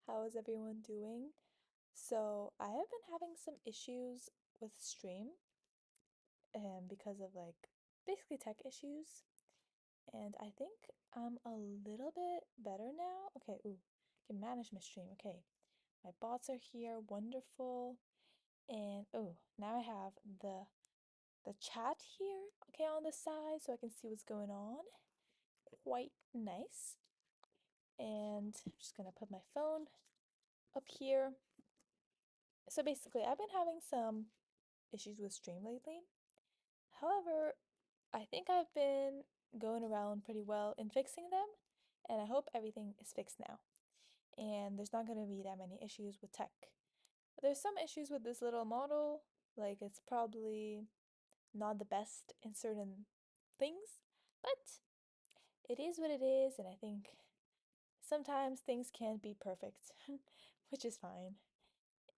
How is everyone doing? So, I have been having some issues with stream because of basically tech issues, and I think I'm a little bit better now. Okay, can manage my stream. Okay, my bots are here, wonderful. And now I have the chat here, okay, on the side so I can see what's going on. Quite nice. And I'm just gonna put my phone up here. So basically, I've been having some issues with stream lately. However, I think I've been going around pretty well in fixing them, and I hope everything is fixed now. And there's not going to be that many issues with tech. There's some issues with this little model, like it's probably not the best in certain things, but it is what it is, and I think sometimes things can't be perfect, which is fine.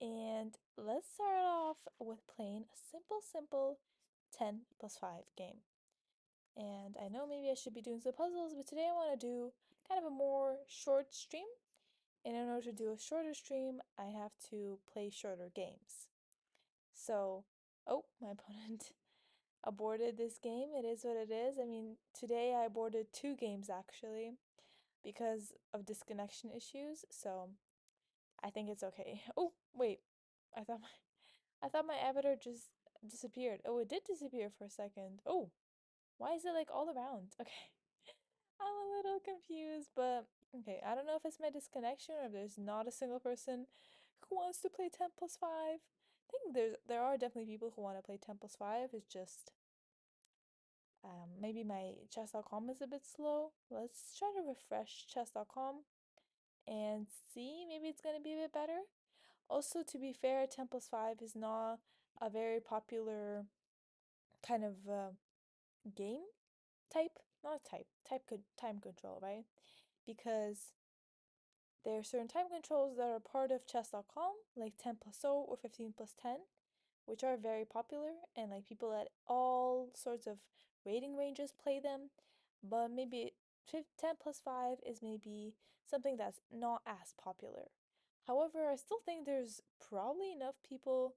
And let's start off with playing a simple 10 plus 5 game. And I know maybe I should be doing some puzzles, but today I want to do kind of a more short stream. And in order to do a shorter stream, I have to play shorter games. So, oh, my opponent aborted this game. It is what it is. I mean, today I aborted 2 games actually because of disconnection issues. So, I think it's okay. Oh, wait. I thought my avatar just disappeared. Oh, it did disappear for a second. Oh, why is it like all around? Okay. I'm a little confused, but okay, I don't know if it's my disconnection or if there's not a single person who wants to play 10 plus 5. I think there are definitely people who want to play 10 plus 5. It's just maybe my chess.com is a bit slow. Let's try to refresh chess.com and see. Maybe it's going to be a bit better. Also, to be fair, 10 plus 5 is not a very popular kind of game type. Not type. Type could time control, right? Because there are certain time controls that are part of chess.com, like 10 plus 0 or 15 plus 10, which are very popular, and like people at all sorts of rating ranges play them. But maybe 10 plus 5 is maybe something that's not as popular. However, I still think there's probably enough people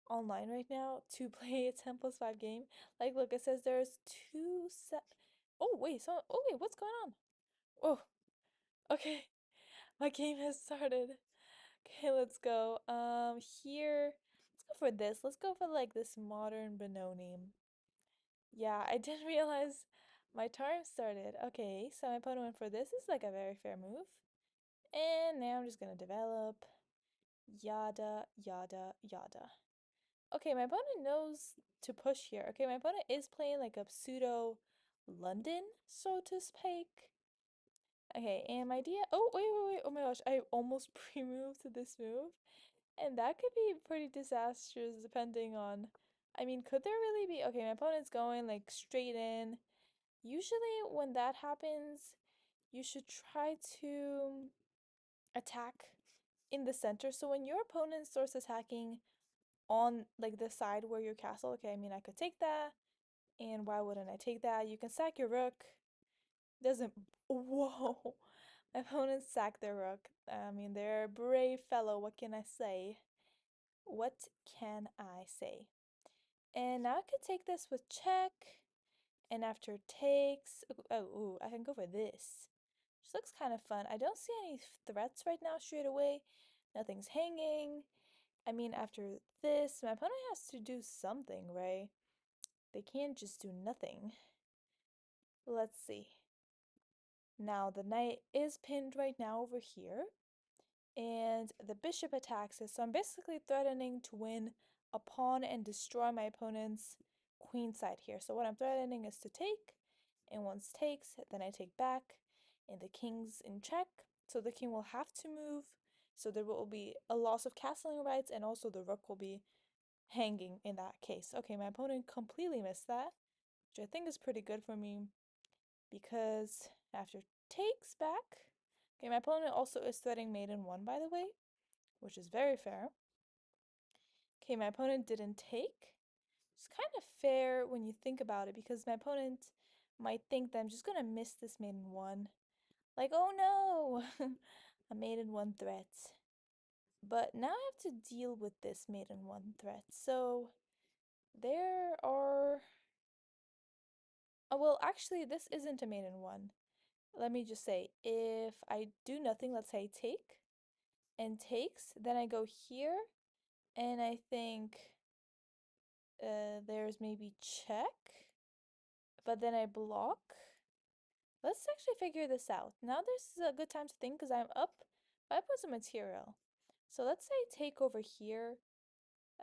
online right now to play a 10 plus 5 game. Like, look, it says there's two set. Oh, wait, what's going on? Oh, okay. My game has started. Okay, let's go. Here, let's go for this. Let's go for like this modern Benoni. Yeah, I didn't realize my turn started. Okay, so my opponent went for this. This is like a very fair move. And now I'm just gonna develop. Yada, yada, yada. Okay, my opponent knows to push here. Okay, my opponent is playing like a pseudo London, so to speak. Okay, and my idea. Oh, wait. Oh my gosh, I almost pre-moved to this move. And that could be pretty disastrous depending on. I mean, could there really be. Okay, my opponent's going like straight in. Usually, when that happens, you should try to attack in the center. So when your opponent starts attacking on like the side where your castle, okay, I mean, I could take that. And why wouldn't I take that? You can sack your rook. Doesn't. Whoa. My opponents sack their rook. I mean, they're a brave fellow. What can I say? What can I say? And now I could take this with check. And after takes. I can go for this. Which looks kind of fun. I don't see any threats right now straight away. Nothing's hanging. I mean, after this, my opponent has to do something, right? They can't just do nothing. Let's see. Now, the knight is pinned right now over here, and the bishop attacks it. So I'm basically threatening to win a pawn and destroy my opponent's queen side here. So what I'm threatening is to take, and once takes, then I take back, and the king's in check. So the king will have to move. So there will be a loss of castling rights, and also the rook will be hanging in that case. Okay, my opponent completely missed that, which I think is pretty good for me because after takes back, okay, my opponent also is threatening mate in 1, by the way, which is very fair. Okay, my opponent didn't take. It's kind of fair when you think about it because my opponent might think that I'm just gonna miss this mate in 1. Like, oh no! a mate in one threat. But now I have to deal with this mate in one threat. So there are... Oh, well, actually, this isn't a mate in one. Let me just say, if I do nothing, let's say take and takes, then I go here, and I think there's maybe check, but then I block. Let's actually figure this out. Now there's a good time to think because I'm up 5 points of material. So let's say take over here,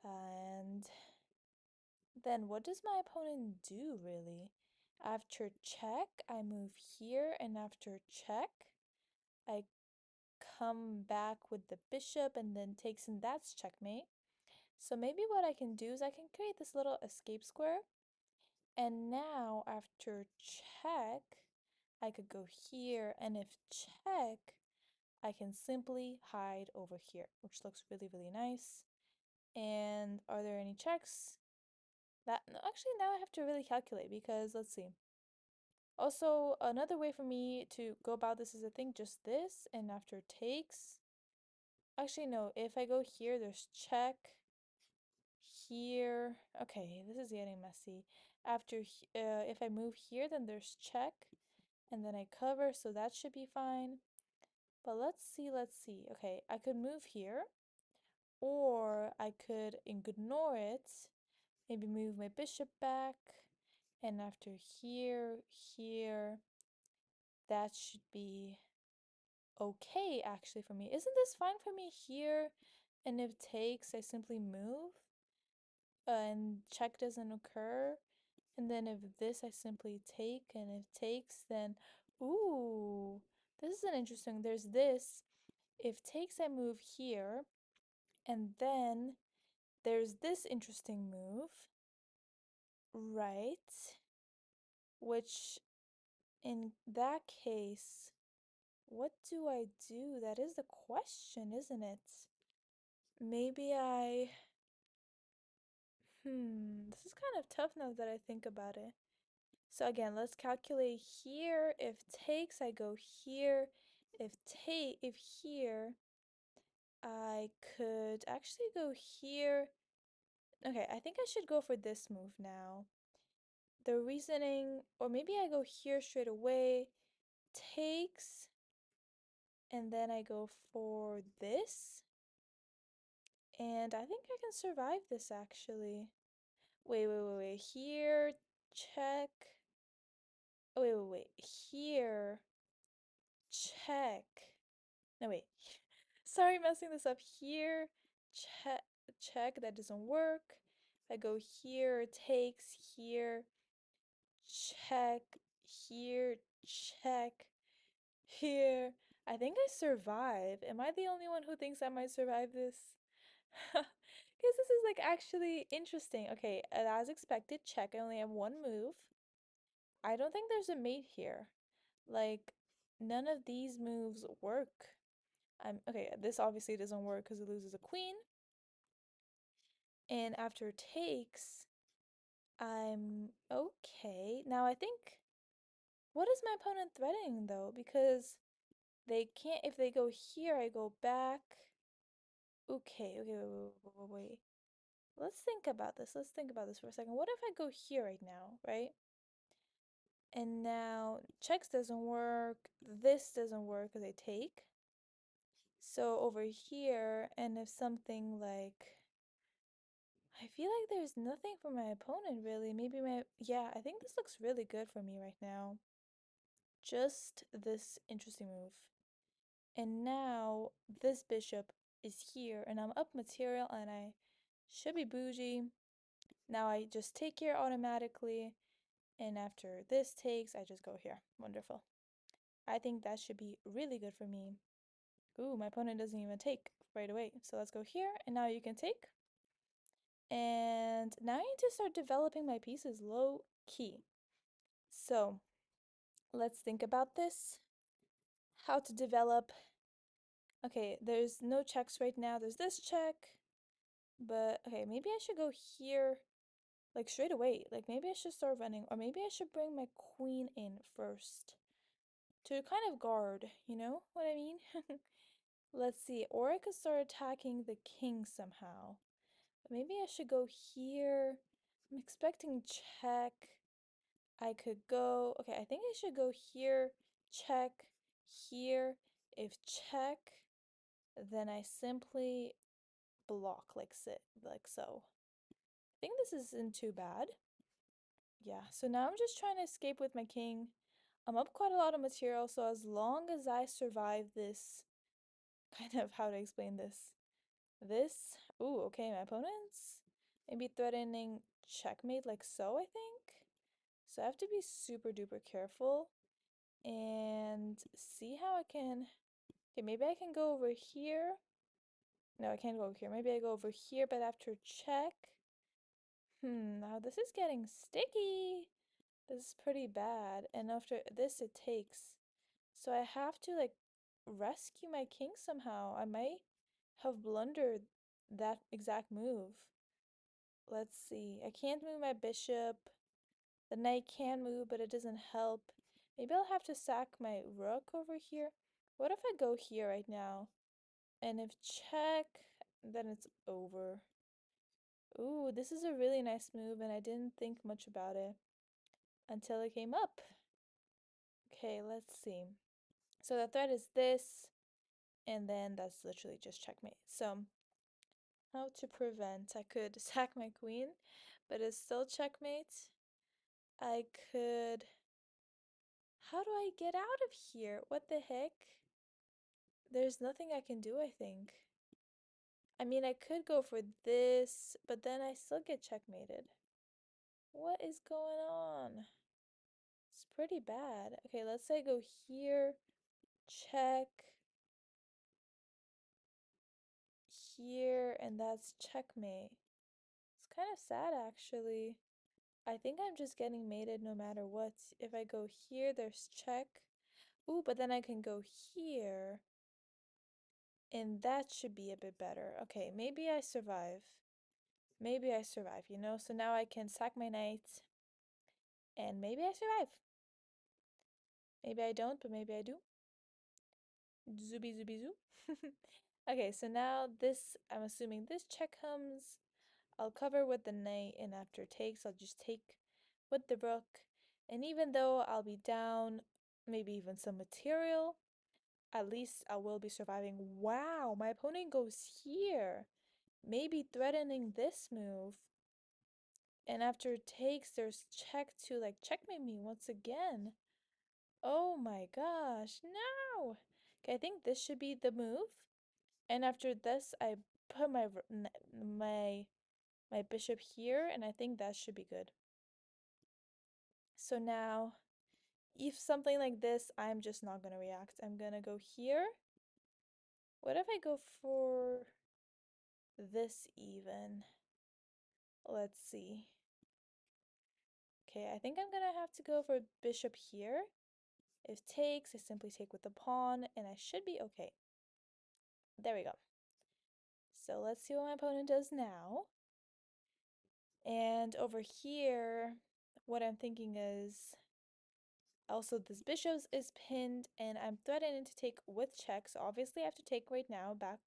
and then what does my opponent do really? After check, I move here, and after check, I come back with the bishop and then takes, and that's checkmate. So maybe what I can do is I can create this little escape square, and now after check, I could go here, and if check, I can simply hide over here, which looks really, really nice. And are there any checks? That no, actually now I have to really calculate because let's see. Also, another way for me to go about this is I think just this, and after takes. Actually, no, if I go here, there's check. Here, okay, this is getting messy. If I move here, then there's check, and then I cover, so that should be fine. But let's see, let's see. Okay, I could move here, or I could ignore it, maybe move my bishop back, and after here, here, that should be okay actually for me. Isn't this fine for me here? And if takes, I simply move, and check doesn't occur. And then if this, I simply take, and if takes, then, ooh, this is an interesting, there's this. If takes, I move here, and then there's this interesting move, right? Which, in that case, what do I do? That is the question, isn't it? Maybe this is kind of tough now that I think about it. So again, let's calculate here. If takes, I go here. If here, I could actually go here. Okay, I think I should go for this move now. The reasoning, or maybe I go here straight away, takes, and then I go for this. And I think I can survive this actually. Wait. Here, check. Oh, wait. Here, check. No, wait. Sorry, messing this up. Here, check, check. That doesn't work. I go here, takes, here, check, here, check, here. I think I survive. Am I the only one who thinks I might survive this? Because this is like actually interesting. Okay, as expected, check. I only have one move. I don't think there's a mate here. Like, none of these moves work. Okay, this obviously doesn't work because it loses a queen. And after takes, I'm okay. Now I think, what is my opponent threatening though? Because they can't, if they go here, I go back. Okay, wait. Let's think about this. Let's think about this for a second. What if I go here right now, right? And now checks doesn't work. This doesn't work because I take. So over here, and if something like, I feel like there's nothing for my opponent really. Maybe yeah, I think this looks really good for me right now. Just this interesting move. And now this bishop is here, and I'm up material, and I should be bougie. Now I just take here automatically, and after this takes, I just go here. Wonderful. I think that should be really good for me. Ooh, my opponent doesn't even take right away. So let's go here, and now you can take. And now I need to start developing my pieces low key. So let's think about this. How to develop. Okay, there's no checks right now. There's this check. But okay, maybe I should go here like straight away. Like maybe I should start running, or maybe I should bring my queen in first to kind of guard, you know what I mean? Let's see, or I could start attacking the king somehow. Maybe I should go here. I'm expecting check. I could go, okay, I think I should go here, check, here. If check, then I simply block like so. I think this isn't too bad. Yeah, so now I'm just trying to escape with my king. I'm up quite a lot of material, so as long as I survive this, kind of how to explain this. This, ooh, okay, my opponent's maybe threatening checkmate like so, I think. So I have to be super duper careful and see how I can, okay, maybe I can go over here. No, I can't go over here. Maybe I go over here, but after check. Now this is getting sticky. This is pretty bad. And after this, it takes. So I have to like rescue my king somehow. I might have blundered that exact move. Let's see. I can't move my bishop. The knight can move, but it doesn't help. Maybe I'll have to sack my rook over here. What if I go here right now? And if check, then it's over. Ooh, this is a really nice move, and I didn't think much about it until it came up. Okay, let's see. So the threat is this, and then that's literally just checkmate. So how to prevent? I could sack my queen, but it's still checkmate. I could... How do I get out of here? What the heck? There's nothing I can do, I think. I mean, I could go for this, but then I still get checkmated. What is going on? It's pretty bad. Okay, let's say I go here, check, here, and that's checkmate. It's kind of sad, actually. I think I'm just getting mated no matter what. If I go here, there's check. Ooh, but then I can go here. And that should be a bit better. Okay, maybe I survive. Maybe I survive, you know? So now I can sack my knight. And maybe I survive. Maybe I don't, but maybe I do. Zooby zooby zoo. Okay, so now this, I'm assuming this check comes. I'll cover with the knight, and after takes, I'll just take with the rook. And even though I'll be down, maybe even some material, at least I will be surviving. Wow, my opponent goes here, maybe threatening this move. And after takes, there's check to like checkmate me once again. Oh my gosh, no! Okay, I think this should be the move. And after this, I put my bishop here, and I think that should be good. So now, if something like this, I'm just not gonna react. I'm gonna go here. What if I go for this even? Let's see. Okay, I think I'm gonna have to go for bishop here. If takes, I simply take with the pawn, and I should be okay. There we go. So let's see what my opponent does now. And over here, what I'm thinking is also this bishop is pinned, and I'm threatening to take with check. So obviously I have to take right now back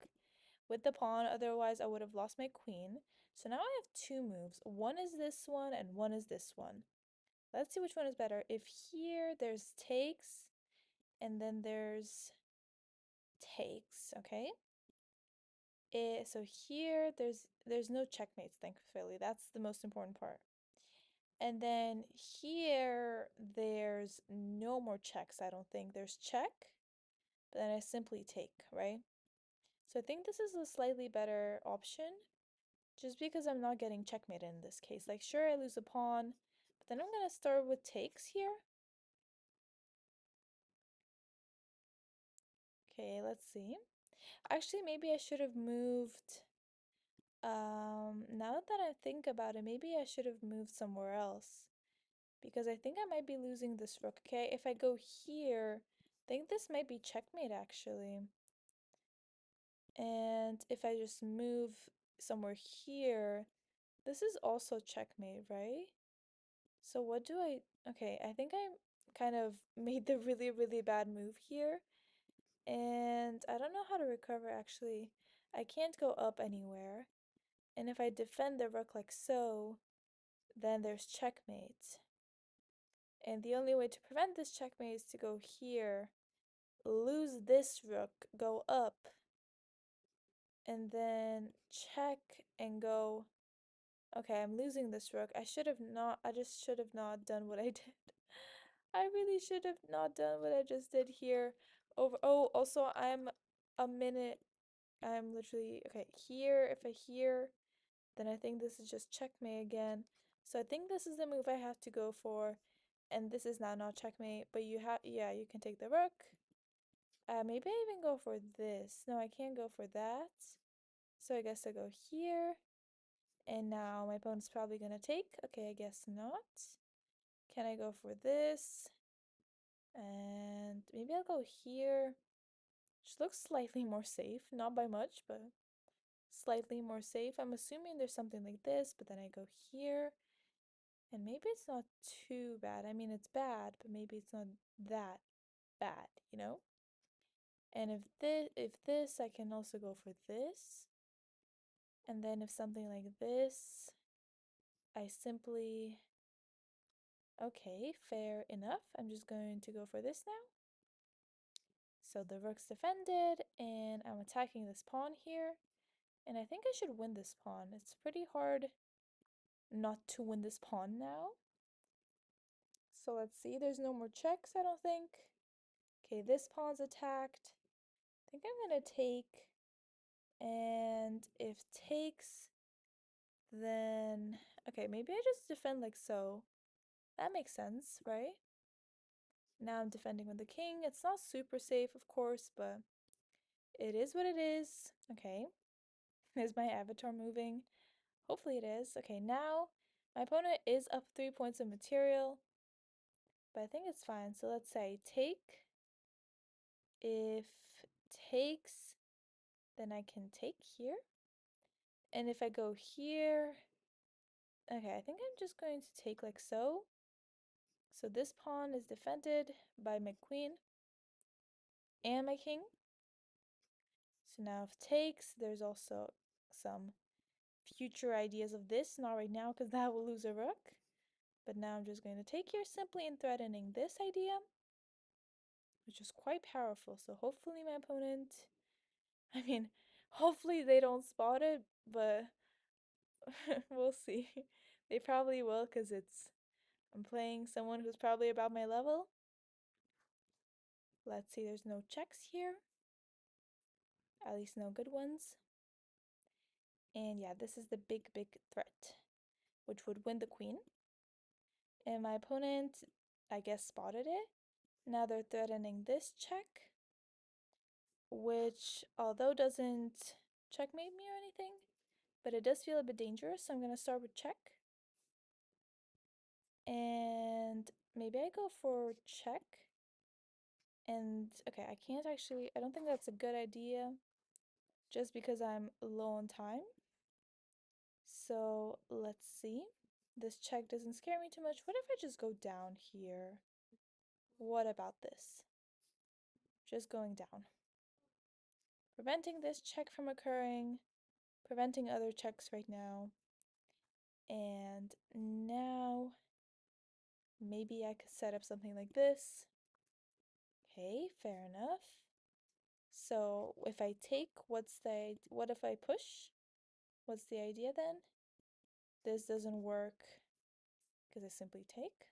with the pawn, otherwise I would have lost my queen. So now I have two moves. One is this one and one is this one. Let's see which one is better. If here there's takes and then there's takes, okay? So here there's no checkmates, thankfully. That's the most important part. And then here there's no more checks, I don't think. There's check, but then I simply take, right? So I think this is a slightly better option just because I'm not getting checkmate in this case. Like, sure, I lose a pawn, but then I'm gonna start with takes here. Okay, let's see. Actually, maybe I should have moved. Now that I think about it, maybe I should have moved somewhere else because I think I might be losing this rook. Okay, if I go here, I think this might be checkmate actually. And if I just move somewhere here, this is also checkmate, right? So what do I... Okay, I think I kind of made the really, really bad move here. And I don't know how to recover actually. I can't go up anywhere. And if I defend the rook like so, then there's checkmate. And the only way to prevent this checkmate is to go here, lose this rook, go up, and then check and go. Okay, I'm losing this rook. I just should have not done what I did. I really should have not done what I just did here. Oh, also I'm a minute, I'm literally, okay, here, if I hear, then I think this is just checkmate again. So I think this is the move I have to go for. And this is now not checkmate, but yeah, you can take the rook. Maybe I even go for this. No, I can't go for that. So I guess I go here. And now my opponent's probably gonna take. Okay, I guess not. Can I go for this? And maybe I'll go here. Which looks slightly more safe. Not by much, but slightly more safe. I'm assuming there's something like this, but then I go here. And maybe it's not too bad. I mean, it's bad, but maybe it's not that bad, you know? And if this, I can also go for this. And then if something like this, I simply, okay, fair enough. I'm just going to go for this now. So the rook's defended, and I'm attacking this pawn here. And I think I should win this pawn. It's pretty hard not to win this pawn now. So let's see, there's no more checks, I don't think. Okay, this pawn's attacked. I think I'm gonna take, and if takes, then, okay, maybe I just defend like so. That makes sense, right? Now I'm defending with the king. It's not super safe, of course, but it is what it is. Okay, is my avatar moving? Hopefully it is. Okay, now my opponent is up 3 points of material, but I think it's fine. So let's say take. If takes, then I can take here. And if I go here, okay, I think I'm just going to take like so. So this pawn is defended by my queen and my king. So now if takes, there's also some future ideas of this, not right now because that will lose a rook. But now I'm just going to take here simply and threatening this idea, which is quite powerful. So hopefully my opponent, I mean, hopefully they don't spot it, but we'll see. They probably will because I'm playing someone who's probably about my level. Let's see, there's no checks here. At least no good ones. And yeah, this is the big threat, which would win the queen. And my opponent, I guess, spotted it. Now they're threatening this check, which although doesn't checkmate me or anything, but it does feel a bit dangerous. So I'm going to start with check. And maybe I go for check. And okay, I don't think that's a good idea just because I'm low on time. So let's see. This check doesn't scare me too much. What if I just go down here? What about this? Just going down. Preventing this check from occurring, preventing other checks right now. And now maybe I could set up something like this. Okay, fair enough. So if I take, what if I push? What's the idea then? This doesn't work because I simply take.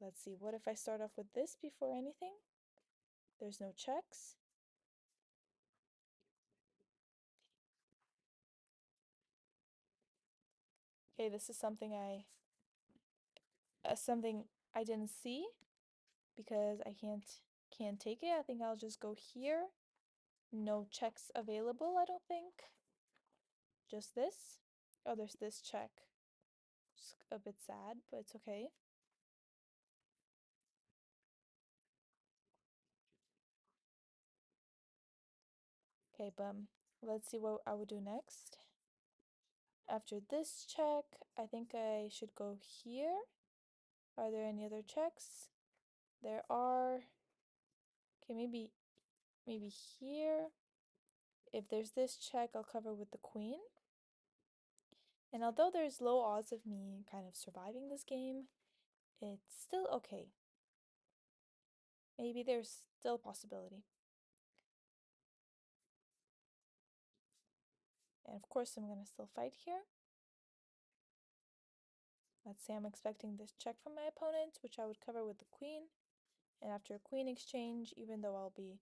Let's see, what if I start off with this before anything? There's no checks. Okay, this is something I didn't see because I can't take it. I think I'll just go here. No checks available, I don't think. Just this. Oh, there's this check. It's a bit sad, but it's okay. Okay, let's see what I would do next. After this check, I think I should go here. Are there any other checks? There are. Okay, maybe here. If there's this check, I'll cover with the queen. And although there's low odds of me kind of surviving this game, it's still okay. Maybe there's still a possibility. And of course, I'm gonna still fight here. Let's say I'm expecting this check from my opponent, which I would cover with the queen. And after a queen exchange, even though I'll be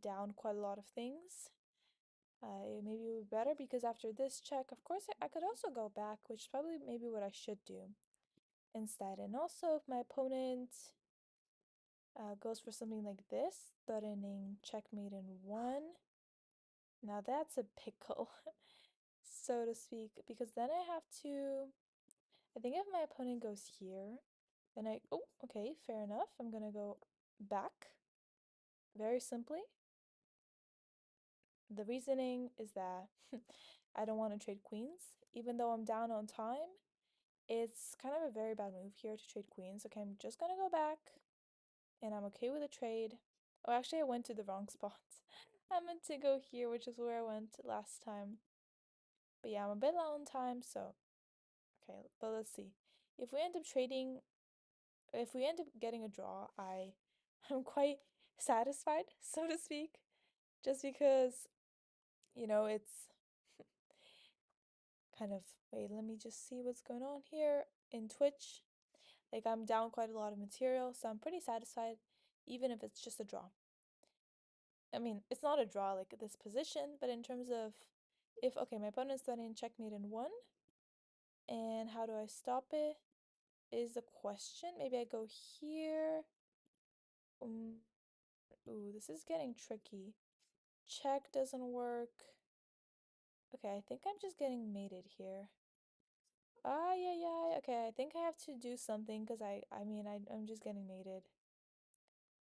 down quite a lot of things, maybe it would be better because after this check, of course, I could also go back, which is probably maybe what I should do instead. And also, if my opponent goes for something like this, threatening checkmate in one, now that's a pickle, so to speak, because then I have to, I think if my opponent goes here, then oh, okay, fair enough. I'm gonna go back very simply. The reasoning is that I don't want to trade queens. Even though I'm down on time, it's kind of a very bad move here to trade queens. Okay, I'm just gonna go back and I'm okay with the trade. Oh, actually, I went to the wrong spot. I meant to go here, which is where I went last time. But yeah, I'm a bit low on time, so okay, but let's see. If we end up trading, if we end up getting a draw, I'm quite satisfied, so to speak, just because, it's kind of, wait, let me just see what's going on here in Twitch. Like, I'm down quite a lot of material, so I'm pretty satisfied, even if it's just a draw. I mean, it's not a draw like this position, but in terms of if, okay, my opponent's threatening checkmate in one, and how do I stop it is the question. Maybe I go here. Um, ooh, this is getting tricky. Check doesn't work. Okay, I think I'm just getting mated here. Ah, yeah, yeah. Okay, I think I have to do something because I'm just getting mated.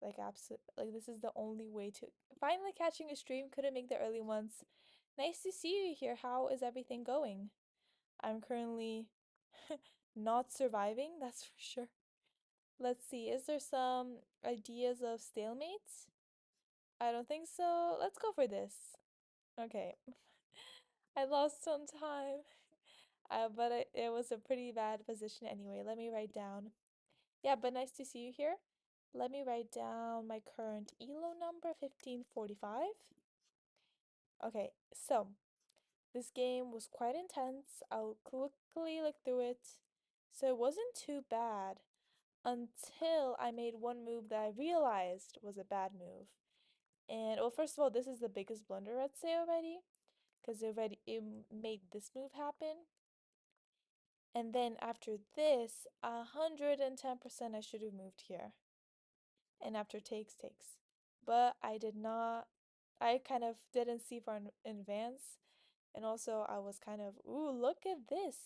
Like, like this is the only way to finally catching a stream. Couldn't make the early ones. Nice to see you here. How is everything going? I'm currently not surviving, that's for sure. Let's see, is there some ideas of stalemates? I don't think so. Let's go for this. Okay. I lost some time. But it was a pretty bad position anyway. Let me write down. Yeah, but nice to see you here. Let me write down my current ELO number, 1545. Okay, so this game was quite intense. I'll quickly look through it. So it wasn't too bad until I made one move that I realized was a bad move. And well, first of all, this is the biggest blunder I'd say already, because it made this move happen. And then after this, 110% I should have moved here. And after takes. But I did not, I kind of didn't see far in advance. And also I was kind of, ooh, look at this.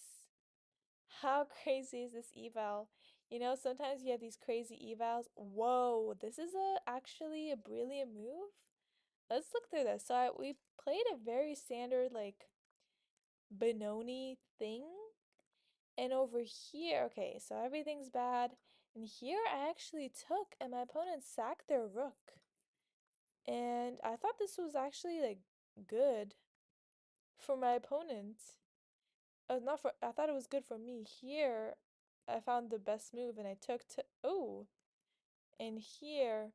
How crazy is this eval? Sometimes you have these crazy evals. Whoa, this is actually a brilliant move. Let's look through this. So we played a very standard like Benoni thing. And over here, okay, so everything's bad. And here I actually took and my opponent sacked their rook. And I thought this was actually like good for my opponent. Not for I thought it was good for me. Here I found the best move and I took to oh, and here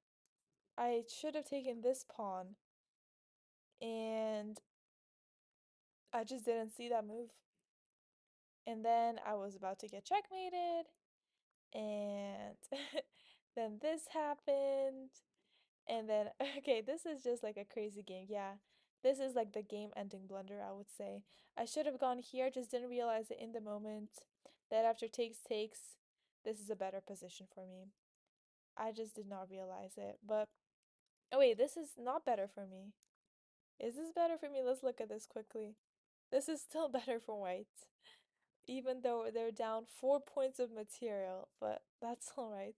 I should have taken this pawn and I just didn't see that move. And then I was about to get checkmated and then this happened. And then, okay, this is just like a crazy game. Yeah, this is like the game ending blunder, I would say. I should have gone here, just didn't realize it in the moment that after takes, this is a better position for me. I just did not realize it. But, oh wait, this is not better for me. Is this better for me? Let's look at this quickly. This is still better for white, even though they're down 4 points of material, but that's all right.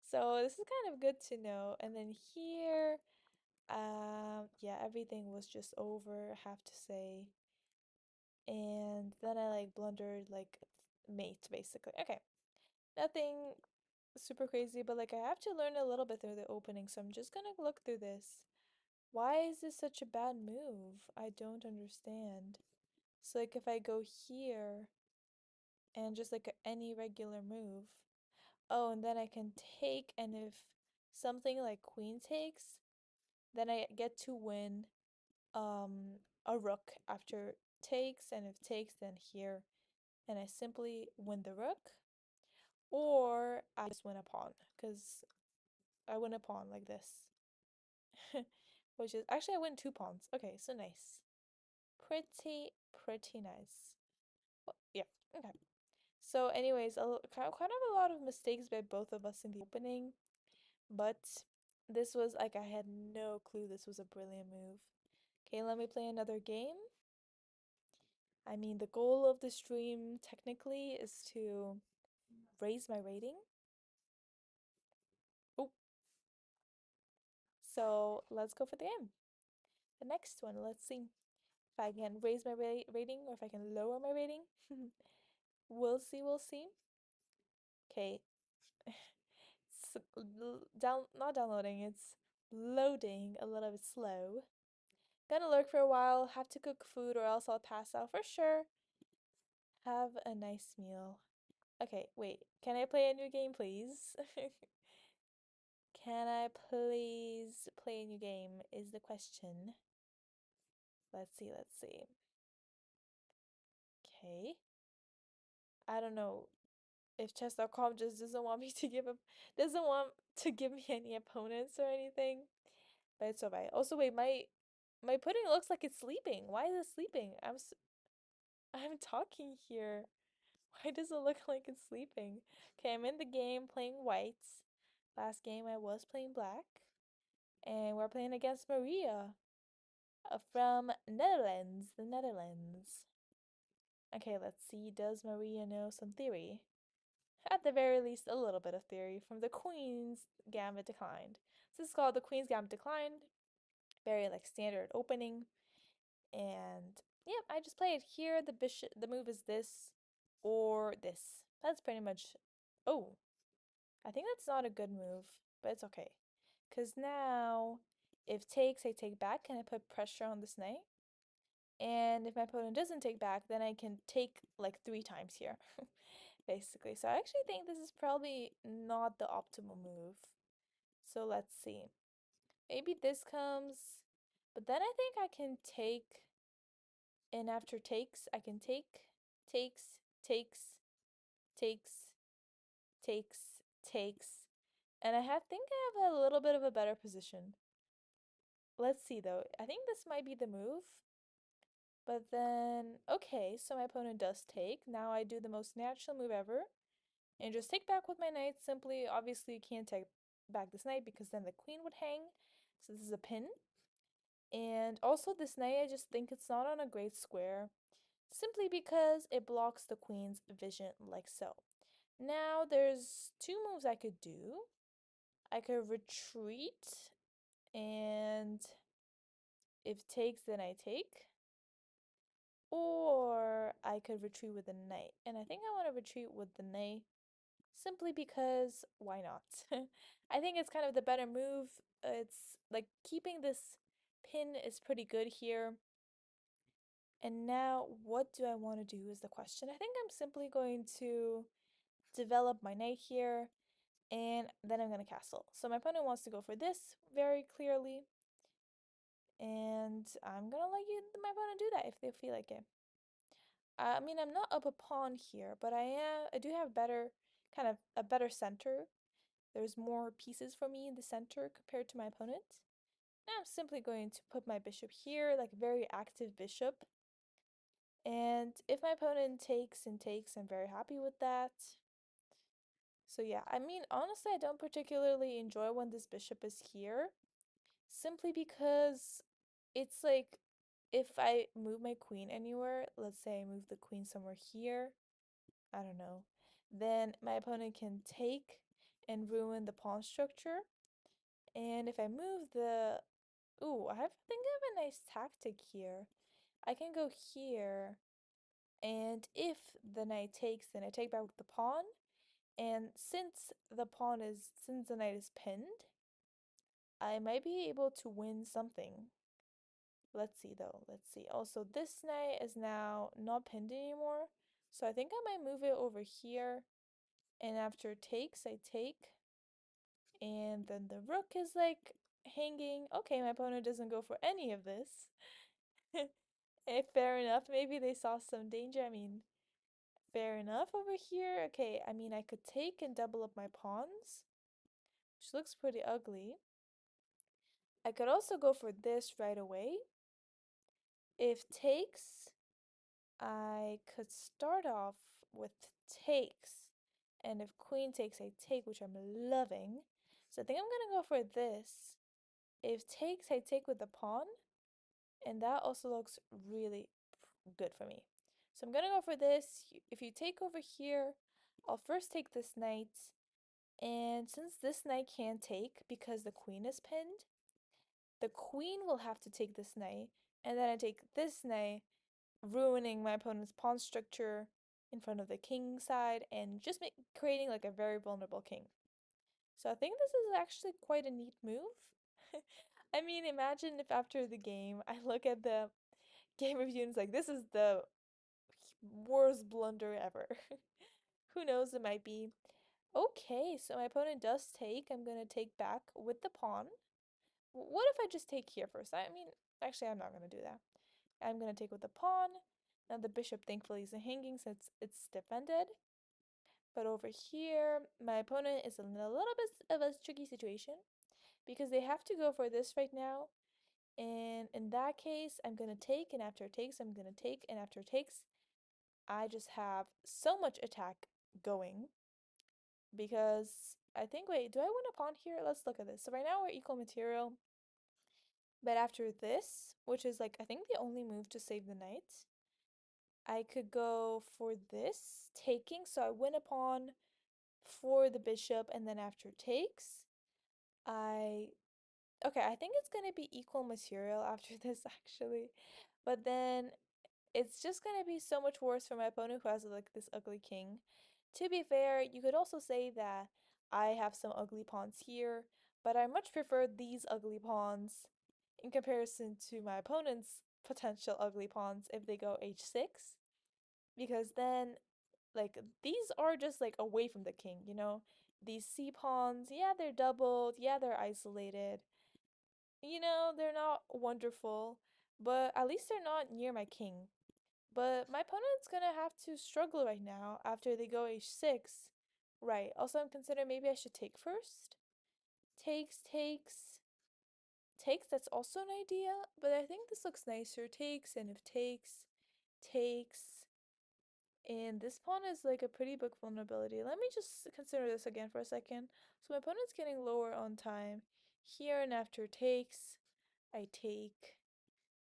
So this is kind of good to know. And then here, yeah, everything was just over, I have to say. And then I like blundered like mate basically. Okay. Nothing super crazy, but like I have to learn a little bit through the opening, so I'm just gonna look through this. Why is this such a bad move? I don't understand. So like if I go here and just like any regular move. Oh, and then I can take, and if something like queen takes, then I get to win a rook after takes, and if takes, then here, and I simply win the rook, or I just win a pawn, because I win a pawn like this. Which is actually I win two pawns. Okay, so nice. Pretty nice. Well, yeah, okay. So anyways, kind of a lot of mistakes by both of us in the opening, but this was like I had no clue this was a brilliant move. Okay, let me play another game. I mean, the goal of the stream technically is to raise my rating. Oh, so let's go for the game. The next one, let's see if I can raise my rating or if I can lower my rating. We'll see, we'll see. Okay, it's not downloading, it's loading a little bit slow. Gonna lurk for a while, have to cook food or else I'll pass out for sure. Have a nice meal. Okay, wait, can I play a new game, please? Can I please play a new game is the question. Let's see, let's see. Okay. I don't know if chess.com just doesn't want me to doesn't want to give me any opponents or anything. But it's alright. Also, wait, my pudding looks like it's sleeping. Why is it sleeping? I'm talking here. Why does it look like it's sleeping? Okay, I'm in the game playing whites. Last game I was playing black. And we're playing against Maria from Netherlands, the Netherlands. Okay, let's see. Does Maria know some theory? At the very least, a little bit of theory from the Queen's Gambit Declined. So this is called the Queen's Gambit Declined. Very like standard opening. And yeah, I just play it here. The bishop, the move is this or this. That's pretty much. Oh, I think that's not a good move, but it's okay. Because now, if takes, I take back and I put pressure on this knight. And if my opponent doesn't take back, then I can take like 3 times here, basically. So I actually think this is probably not the optimal move. So let's see. Maybe this comes, but then I think I can take, and after takes, I can take, takes, takes, takes, takes, takes, and think I have a little bit of a better position. Let's see though. I think this might be the move. But then, okay, so my opponent does take. Now I do the most natural move ever and just take back with my knight. Simply, obviously, you can't take back this knight because then the queen would hang. So this is a pin. And also, this knight, I just think it's not on a great square simply because it blocks the queen's vision like so. Now, there's 2 moves I could do. I could retreat, and if takes, then I take. Or I could retreat with the knight. And I think I want to retreat with the knight simply because why not? I think it's kind of the better move. It's like keeping this pin is pretty good here. And now what do I want to do is the question. I think I'm simply going to develop my knight here and then I'm going to castle. So my opponent wants to go for this very clearly. And I'm going to let my opponent do that if they feel like it. I mean, I'm not up a pawn here, but I do have kind of a better center. There's more pieces for me in the center compared to my opponent. Now I'm simply going to put my bishop here, like a very active bishop. And if my opponent takes and takes, I'm very happy with that. So yeah, I mean, honestly, I don't particularly enjoy when this bishop is here, simply because it's like if I move my queen anywhere, let's say I move the queen somewhere here, I don't know, then my opponent can take and ruin the pawn structure. And if I move the, ooh, think I have a nice tactic here. I can go here, and if the knight takes, then I take back with the pawn. And since the knight is pinned, I might be able to win something. Let's see though. Let's see. Also, this knight is now not pinned anymore. So I think I might move it over here. And after takes, I take. And then the rook is like hanging. Okay, my opponent doesn't go for any of this. Fair enough. Maybe they saw some danger. I mean, fair enough over here. Okay, I mean, I could take and double up my pawns, which looks pretty ugly. I could also go for this right away. If takes, I could start off with takes. And if queen takes, I take, which I'm loving. So I think I'm gonna go for this. If takes, I take with the pawn. And that also looks really good for me. So I'm gonna go for this. If you take over here, I'll first take this knight. And since this knight can't take because the queen is pinned, the queen will have to take this knight. And then I take this knight, ruining my opponent's pawn structure in front of the king side and just creating like a very vulnerable king. So I think this is actually quite a neat move. I mean, imagine if after the game I look at the game review and it's like, this is the worst blunder ever. Who knows, it might be. Okay, so my opponent does take. I'm gonna take back with the pawn. What if I just take here first? I mean, actually, I'm not gonna do that. I'm gonna take with the pawn. Now the bishop thankfully isn't hanging since it's defended. But over here, my opponent is in a little bit of a tricky situation because they have to go for this right now. And in that case, I'm gonna take, and after it takes, I'm gonna take, and after it takes, I just have so much attack going because I think, wait, do I win a pawn here? Let's look at this. So right now we're equal material, but after this, which is like, I think the only move to save the knight, I could go for this, taking, so I win a pawn for the bishop, and then after takes, I okay, I think it's gonna be equal material after this actually. But then it's just gonna be so much worse for my opponent who has like this ugly king. To be fair, you could also say that I have some ugly pawns here, but I much prefer these ugly pawns in comparison to my opponent's potential ugly pawns if they go h6, because then like these are just like away from the king, you know? These c pawns, yeah, they're doubled, yeah, they're isolated. You know, they're not wonderful, but at least they're not near my king. But my opponent's gonna have to struggle right now after they go h6. Right, also I'm considering maybe I should take first. Takes, takes, takes, that's also an idea, but I think this looks nicer. Takes, and if takes, takes, and this pawn is like a pretty big vulnerability. Let me just consider this again for a second. So my opponent's getting lower on time. Here and after takes, I take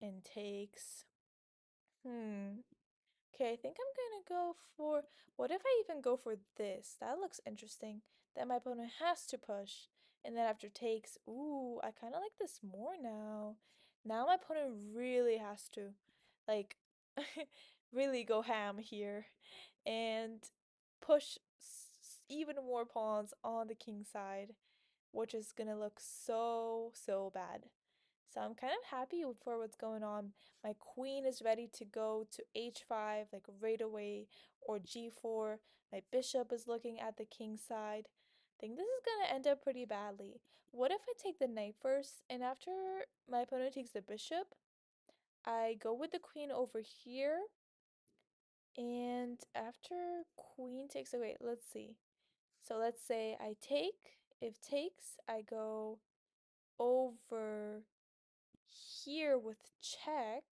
and takes. Okay, I think I'm gonna go for, what if I even go for this? That looks interesting. That my opponent has to push. And then after takes, ooh, I kind of like this more now. Now my opponent really has to, like, really go ham here and push even more pawns on the king side, which is gonna look so, so bad. So I'm kind of happy for what's going on. My queen is ready to go to h5, like right away, or g4. My bishop is looking at the king side. I think this is gonna end up pretty badly. What if I take the knight first, and after my opponent takes the bishop, I go with the queen over here, and after queen takes, oh wait, let's see. So let's say I take, if takes, I go over here with check,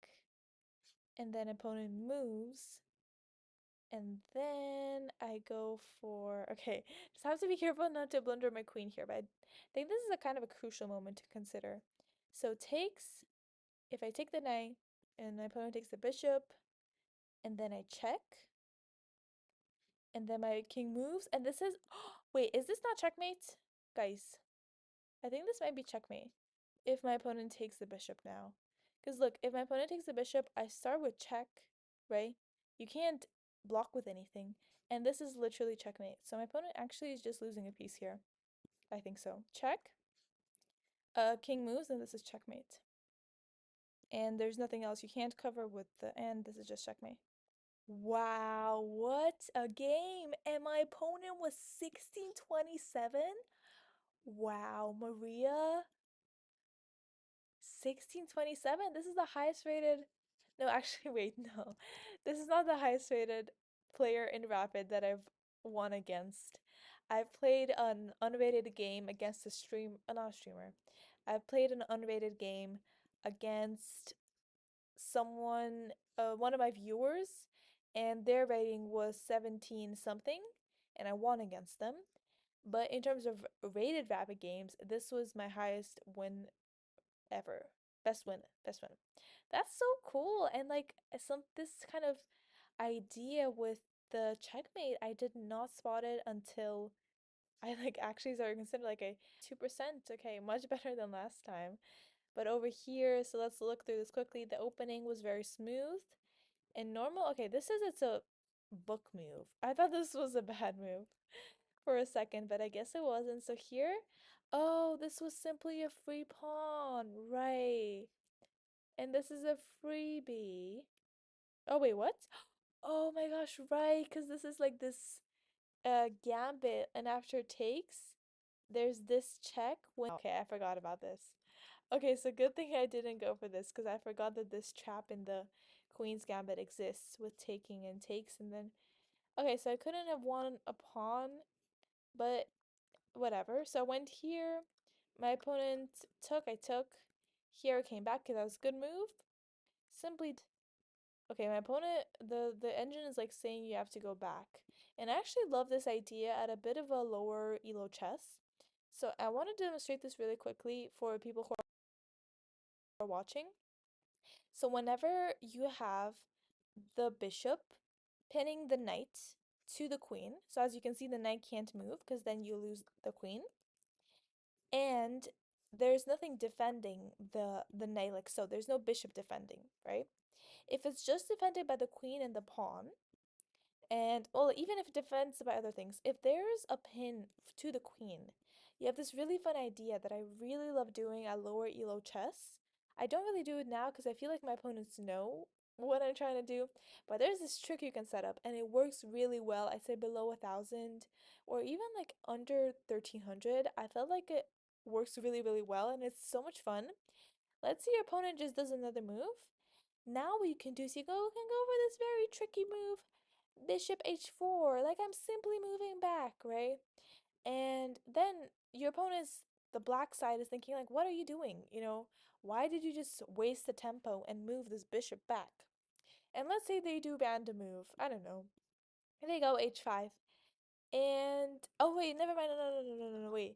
and then opponent moves, and then I go for, okay, just have to be careful not to blunder my queen here, but I think this is a kind of a crucial moment to consider. So takes, if I take the knight, and my opponent takes the bishop, and then I check, and then my king moves, and this is, wait, is this not checkmate? Guys, I think this might be checkmate if my opponent takes the bishop now. Because look, if my opponent takes the bishop, I start with check, right? You can't block with anything. And this is literally checkmate. So my opponent actually is just losing a piece here. I think so. Check. King moves, and this is checkmate. And there's nothing else. You can't cover with the and this is just checkmate. Wow, what a game! And my opponent was 1627? Wow, Maria, 1627. This is the highest rated. No, actually, wait, no. This is not the highest rated player in Rapid that I've won against. I've played an unrated game against not a streamer. I've played an unrated game against someone, one of my viewers, and their rating was 17 something, and I won against them. But in terms of rated Rapid games, this was my highest win ever. Best win, best win. That's so cool. And like this kind of idea with the checkmate, I did not spot it until I like actually started considering like a 2%. Okay, much better than last time. But over here, so let's look through this quickly. The opening was very smooth and normal. Okay, this says it's a book move. I thought this was a bad move for a second, but I guess it wasn't. So here, oh, this was simply a free pawn, right? And this is a freebie. Oh, wait, what? Oh my gosh, right, because this is like this gambit, and after takes, there's this check when okay, I forgot about this. Okay, so good thing I didn't go for this because I forgot that this trap in the Queen's Gambit exists with taking and takes and then okay, so I couldn't have won a pawn, but whatever. So I went here. My opponent took, I took. Here I came back because that was a good move. Simply okay, my opponent the engine is like saying you have to go back. And I actually love this idea at a bit of a lower elo chess. So I want to demonstrate this really quickly for people who are watching. So whenever you have the bishop pinning the knight to the queen, so as you can see the knight can't move because then you lose the queen, and there's nothing defending the knight like so. There's no bishop defending, right? If it's just defended by the queen and the pawn, and well, even if it defends by other things, if there's a pin to the queen, you have this really fun idea that I really love doing at lower elo chess. I don't really do it now because I feel like my opponents know what I'm trying to do, but there's this trick you can set up and it works really well. I say below 1,000 or even like under 1,300. I felt like it works really, really well and it's so much fun. Let's see your opponent just does another move. Now what you can do is you can go for this very tricky move, bishop h4, like I'm simply moving back, right? And then your opponent's, the black side is thinking like, what are you doing? You know, why did you just waste the tempo and move this bishop back? And let's say they do random move, I don't know, they go h5. And oh wait, never mind. No, wait.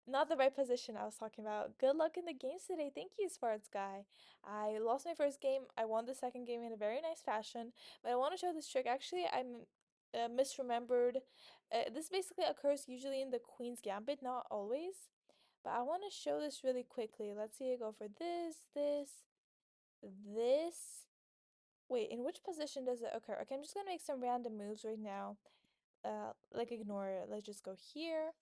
Not the right position I was talking about. Good luck in the games today. Thank you, Sparts guy. I lost my first game. I won the second game in a very nice fashion. But I want to show this trick. Actually, I misremembered. This basically occurs usually in the Queen's Gambit, not always. But I want to show this really quickly. Let's see. I go for this. Wait, in which position does it occur? Okay, I'm just gonna make some random moves right now. Like ignore it. Let's just go here.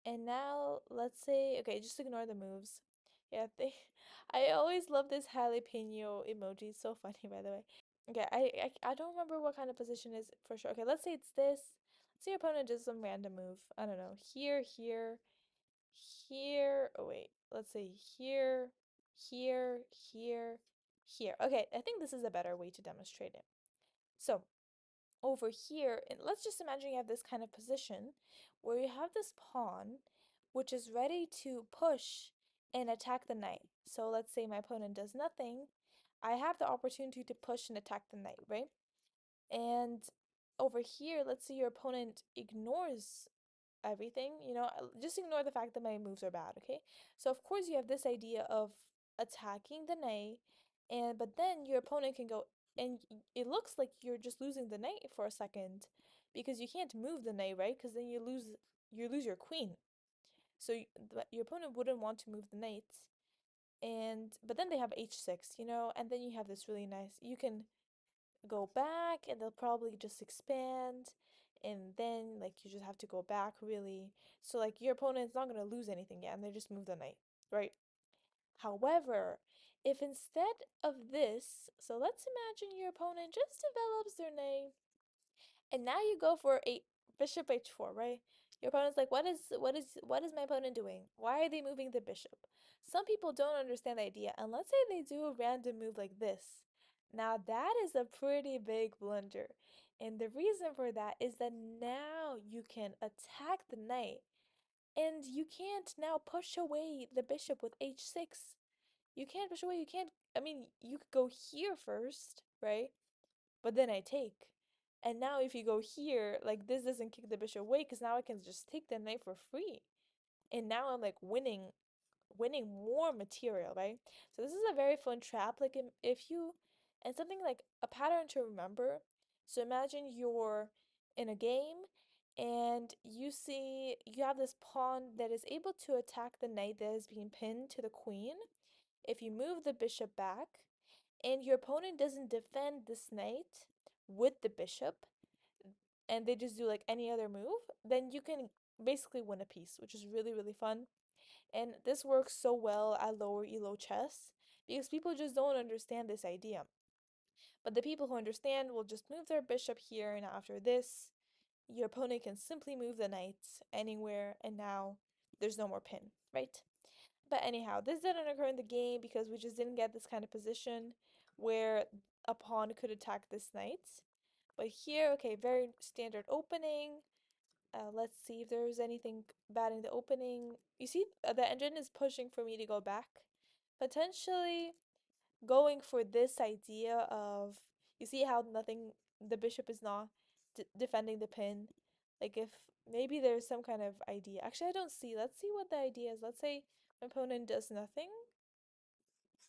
And now let's say, okay, just ignore the moves. Yeah, they, I always love this jalapeno emoji. It's so funny, by the way. Okay, I don't remember what kind of position is for sure. Okay, let's say it's this. Let's say your opponent does some random move. I don't know. Here. Oh, wait. Let's say here, here. Okay, I think this is a better way to demonstrate it. So, over here, and let's just imagine you have this kind of position where you have this pawn which is ready to push and attack the knight. So let's say my opponent does nothing. I have the opportunity to push and attack the knight, right? And over here, let's say your opponent ignores everything, you know, just ignore the fact that my moves are bad, okay? So of course you have this idea of attacking the knight, and but then your opponent can go and it looks like you're just losing the knight for a second because you can't move the knight, right? Because then you lose your queen. So your opponent wouldn't want to move the knight. And but then they have h6, you know, and then you have this really nice, you can go back and they'll probably just expand and then like you just have to go back really. So like your opponent's not gonna lose anything yet, and they just move the knight, right? However, if instead of this, so let's imagine your opponent just develops their knight, and now you go for a bishop h4, right? Your opponent's like, what is my opponent doing? Why are they moving the bishop? Some people don't understand the idea, and let's say they do a random move like this. Now that is a pretty big blunder. And the reason for that is that now you can attack the knight, and you can't now push away the bishop with h6. You can't push away, you can't, I mean, you could go here first, right? But then I take. And now if you go here, like this doesn't kick the bishop away because now I can just take the knight for free. And now I'm like winning more material, right? So this is a very fun trap. Like if you and something like a pattern to remember. So imagine you're in a game and you see you have this pawn that is able to attack the knight that is being pinned to the queen. If you move the bishop back and your opponent doesn't defend this knight with the bishop and they just do like any other move, then you can basically win a piece, which is really, really fun. And this works so well at lower elo chess because people just don't understand this idea. But the people who understand will just move their bishop here, and after this, your opponent can simply move the knight anywhere, and now there's no more pin, right? But anyhow, this didn't occur in the game because we just didn't get this kind of position where a pawn could attack this knight. But here, okay, very standard opening. Let's see if there's anything bad in the opening. You see, the engine is pushing for me to go back. Potentially going for this idea of, you see how nothing, the bishop is not defending the pin. Like if maybe there's some kind of idea. Actually, I don't see. Let's see what the idea is. Let's say my opponent does nothing.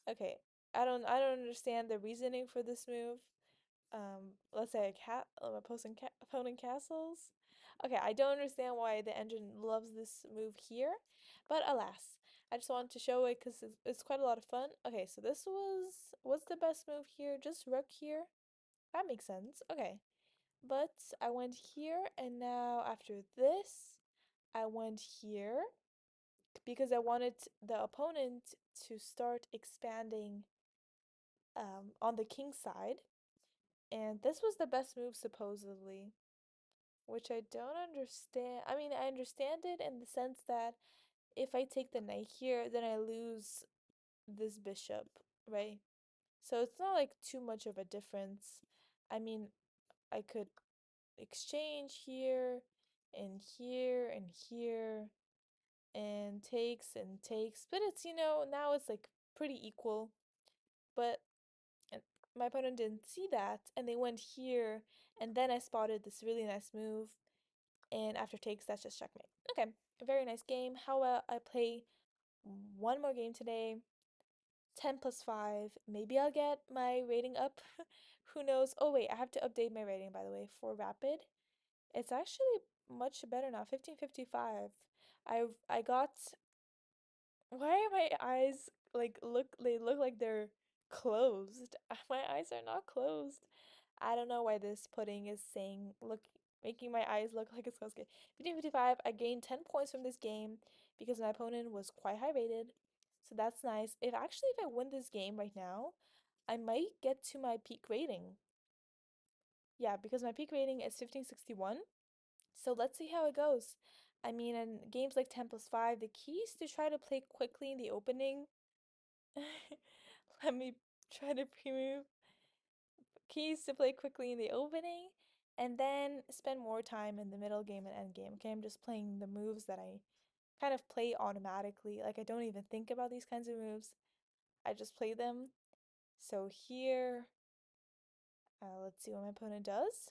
Okay, I don't understand the reasoning for this move. Let's say a cat opponent castles. Okay, I don't understand why the engine loves this move here, but alas, I just wanted to show it because it's quite a lot of fun. Okay, so this what's the best move here? Just rook here. That makes sense. Okay, but I went here, and now after this, I went here because I wanted the opponent to start expanding on the king side. And this was the best move supposedly, which I don't understand. I mean, I understand it in the sense that if I take the knight here, then I lose this bishop, right? So it's not like too much of a difference. I mean, I could exchange here and here and here and takes, but it's, now it's like pretty equal. But my opponent didn't see that and they went here, and then I spotted this really nice move, and after takes, that's just checkmate. Okay, a very nice game. How about I play one more game today? 10 plus 5. Maybe I'll get my rating up. Who knows? Oh, wait, I have to update my rating, by the way, for Rapid. It's actually much better now. 1555. I got. Why are my eyes they look like they're closed? My eyes are not closed. I don't know why this pudding is saying look making my eyes look like it's closed. Okay. 1555, I gained 10 points from this game because my opponent was quite high rated. So that's nice. If I win this game right now, I might get to my peak rating. Yeah, because my peak rating is 1561. So let's see how it goes. I mean, in games like 10 plus 5, the key is to try to play quickly in the opening. Let me try to pre-move. Keys to play quickly in the opening and then spend more time in the middle game and end game. Okay, I'm just playing the moves that I kind of play automatically. Like I don't even think about these kinds of moves. I just play them. So here, let's see what my opponent does.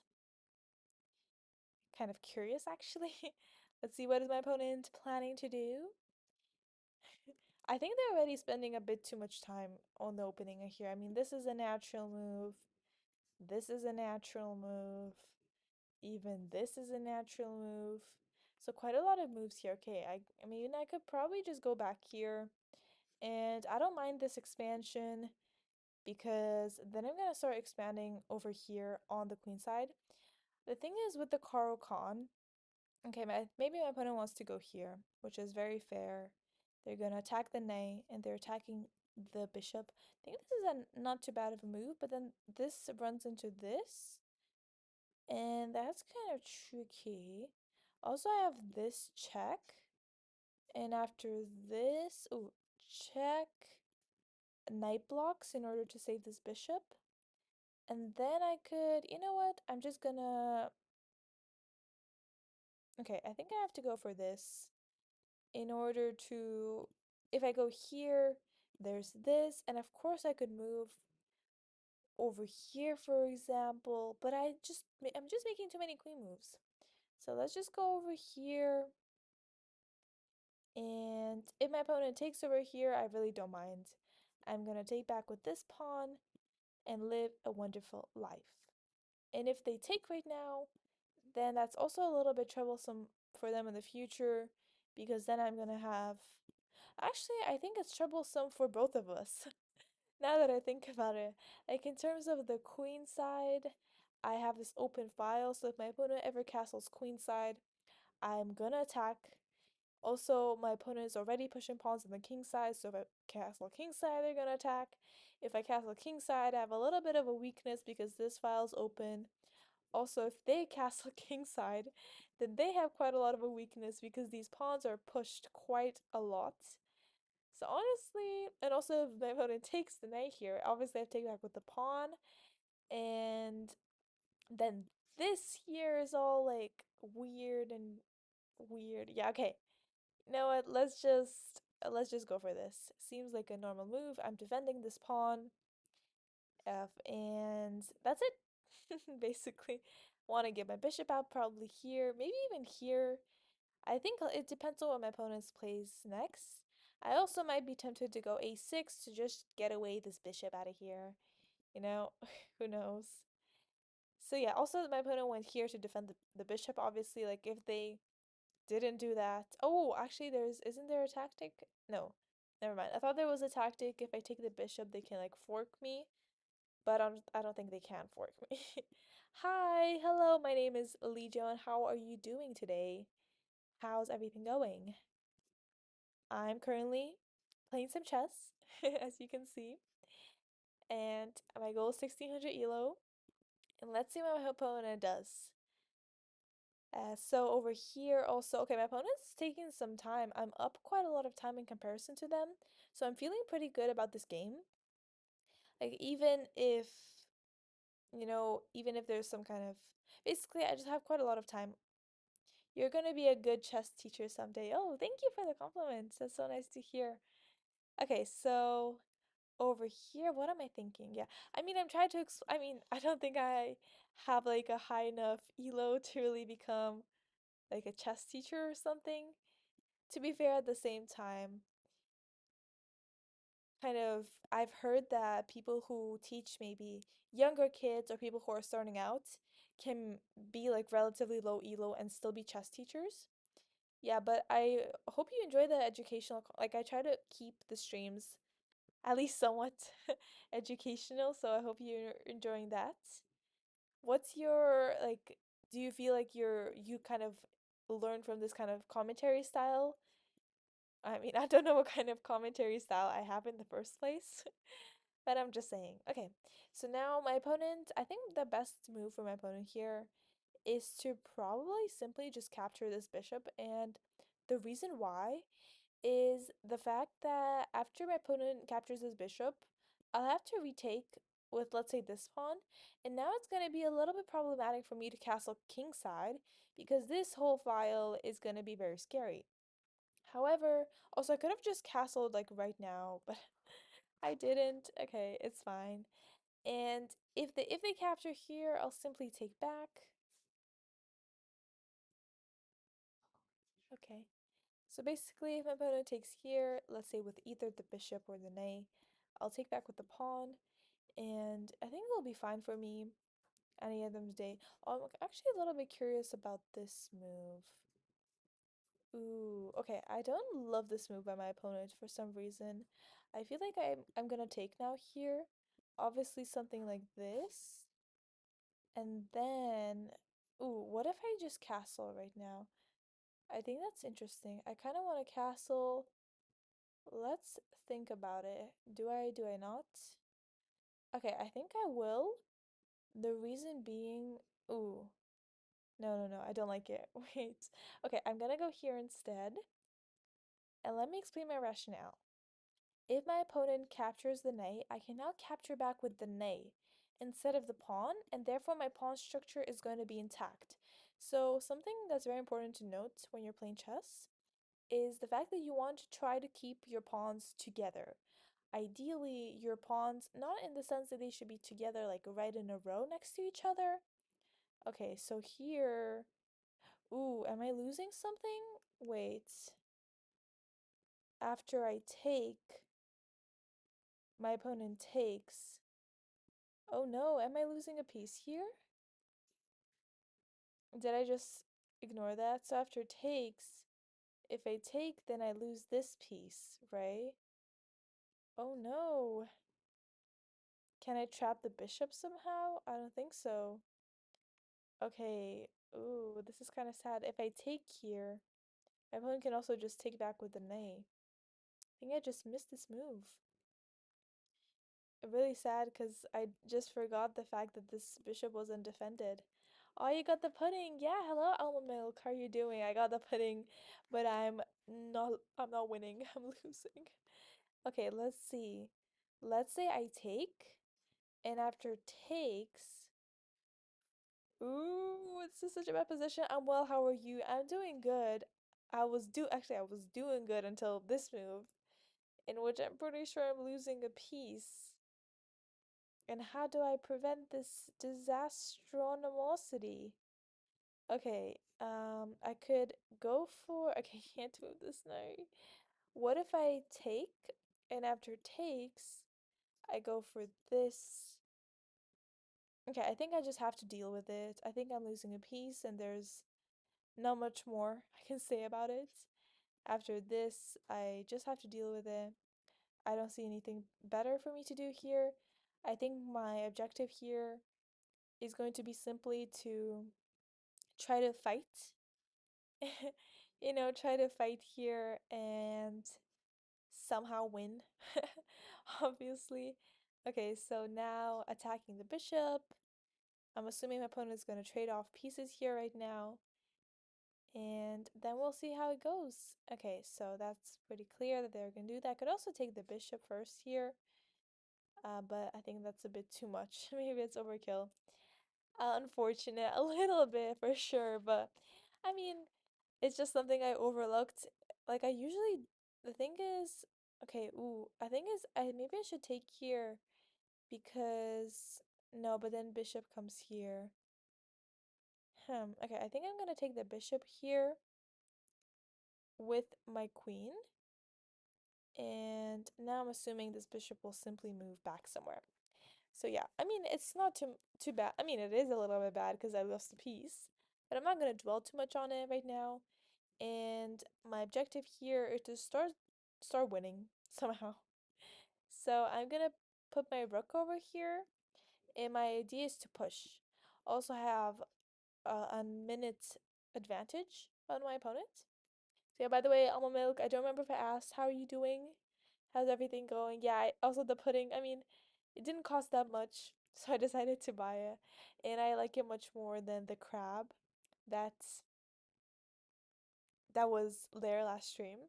Kind of curious actually. Let's see what is my opponent planning to do. I think they're already spending a bit too much time on the opening here. I mean, this is a natural move. This is a natural move. Even this is a natural move. So quite a lot of moves here. Okay, I mean, I could probably just go back here. And I don't mind this expansion because then I'm going to start expanding over here on the queen side. The thing is with the Karo Khan, okay, maybe my opponent wants to go here, which is very fair. They're gonna attack the knight and they're attacking the bishop. I think this is a not too bad of a move, but then this runs into this, and that's kind of tricky. Also, I have this check, and after this, oh, check knight blocks in order to save this bishop. And then I could, you know what? I'm just gonna, okay, I think I have to go for this in order to, if I go here, there's this, and of course I could move over here, for example, but I'm just making too many queen moves. So let's just go over here, and if my opponent takes over here, I really don't mind. I'm gonna take back with this pawn and live a wonderful life. And if they take right now, then that's also a little bit troublesome for them in the future because then I'm gonna have. Actually, I think it's troublesome for both of us. Now that I think about it, like in terms of the queen side, I have this open file, so if my opponent ever castles queen side, I'm gonna attack. Also, my opponent is already pushing pawns on the king side, so if I castle king side, they're gonna attack. If I castle king side, I have a little bit of a weakness because this file's open. Also, if they castle king side, then they have quite a lot of a weakness because these pawns are pushed quite a lot. So honestly, and also if my opponent takes the knight here, obviously I have to take back with the pawn, and then this here is all like weird and weird. Yeah, okay. You know what? Let's just go for this. Seems like a normal move. I'm defending this pawn. F, and that's it. Basically, want to get my bishop out probably here, maybe even here. I think it depends on what my opponent plays next. I also might be tempted to go a6 to just get away this bishop out of here. You know, who knows? So yeah, also my opponent went here to defend the bishop, obviously. Like if they didn't do that. Oh, actually isn't there a tactic? No. Never mind. I thought there was a tactic if I take the bishop they can like fork me, but I don't think they can fork me. Hi, hello, my name is Legion. How are you doing today? How's everything going? I'm currently playing some chess, as you can see, and my goal is 1600 ELO, and let's see what my opponent does. So over here also, okay, my opponent's taking some time. I'm up quite a lot of time in comparison to them, so I'm feeling pretty good about this game. Like even if there's some kind of, basically I just have quite a lot of time. You're gonna be a good chess teacher someday. Oh, thank you for the compliments. That's so nice to hear. Okay, so over here, what am I thinking? Yeah, I mean, I'm trying to, I mean, I don't think I have like a high enough elo to really become like a chess teacher or something. To be fair, at the same time, kind of, I've heard that people who teach maybe younger kids or people who are starting out can be like relatively low elo and still be chess teachers. Yeah, but I hope you enjoy the educational, like I try to keep the streams at least somewhat educational, so I hope you're enjoying that. What's your like do you feel like you kind of learn from this kind of commentary style? I mean, I don't know what kind of commentary style I have in the first place, but I'm just saying. Okay, so now my opponent, I think the best move for my opponent here is to probably simply just capture this bishop, and the reason why is the fact that after my opponent captures his bishop, I'll have to retake with, let's say, this pawn, and now it's going to be a little bit problematic for me to castle kingside because this whole file is going to be very scary. However, also I could have just castled like right now, but I didn't. Okay, it's fine. And if they capture here, I'll simply take back. Okay. So basically, if my opponent takes here, let's say with either the bishop or the knight, I'll take back with the pawn, and I think it'll be fine for me any of them's day. I'm actually a little bit curious about this move. Ooh, okay, I don't love this move by my opponent for some reason. I feel like I'm gonna take now here. Obviously something like this. And then Ooh, what if I just castle right now? I think that's interesting. I kind of want to castle. Let's think about it. Do I not? Okay, I think I will. The reason being, ooh, no, I don't like it. Wait. Okay, I'm gonna go here instead, and let me explain my rationale. If my opponent captures the knight, I can now capture back with the knight instead of the pawn, and therefore my pawn structure is going to be intact. So something that's very important to note when you're playing chess is the fact that you want to try to keep your pawns together. Ideally, your pawns, not in the sense that they should be together like right in a row next to each other. Okay, so here, ooh, am I losing something? Wait, after I take, my opponent takes. Oh no, am I losing a piece here? Did I just ignore that? So after takes, if I take, then I lose this piece, right? Oh no. Can I trap the bishop somehow? I don't think so. Okay. Ooh, this is kind of sad. If I take here, my opponent can also just take back with the knight. I think I just missed this move. Really sad because I just forgot the fact that this bishop was undefended. Oh, you got the pudding. Yeah, hello, Alma Milk. How are you doing? I got the pudding, but I'm not winning. I'm losing. Okay, let's see. Let's say I take, and after takes, ooh, this is such a bad position. I'm well, how are you? I'm doing good. I was doing good until this move, in which I'm pretty sure I'm losing a piece. And how do I prevent this disastronomosity? Okay, I could go for, okay, I can't move this now. What if I take, and after takes, I go for this? Okay, I think I just have to deal with it. I think I'm losing a piece, and there's not much more I can say about it. After this, I just have to deal with it. I don't see anything better for me to do here. I think my objective here is going to be simply to try to fight. Try to fight here and somehow win, obviously. Okay, so now attacking the bishop. I'm assuming my opponent is going to trade off pieces here right now, and then we'll see how it goes. Okay, so that's pretty clear that they're going to do that. I could also take the bishop first here, but I think that's a bit too much. Maybe it's overkill. Unfortunate, a little bit for sure, but I mean, it's just something I overlooked. Like I usually, the thing is, okay, ooh, I think is I maybe I should take here because no, but then bishop comes here. Okay, I think I'm gonna take the bishop here with my queen, and now I'm assuming this bishop will simply move back somewhere. So yeah, I mean it's not too bad. I mean it is a little bit bad because I lost a piece, but I'm not gonna dwell too much on it right now. And my objective here is to start winning somehow. So I'm gonna put my rook over here, and my idea is to push. Also have a minute advantage on my opponent. So yeah, by the way, Alma Milk, I don't remember if I asked how are you doing? How's everything going? Yeah, also the pudding. I mean, it didn't cost that much, so I decided to buy it, and I like it much more than the crab. That's that was there last stream.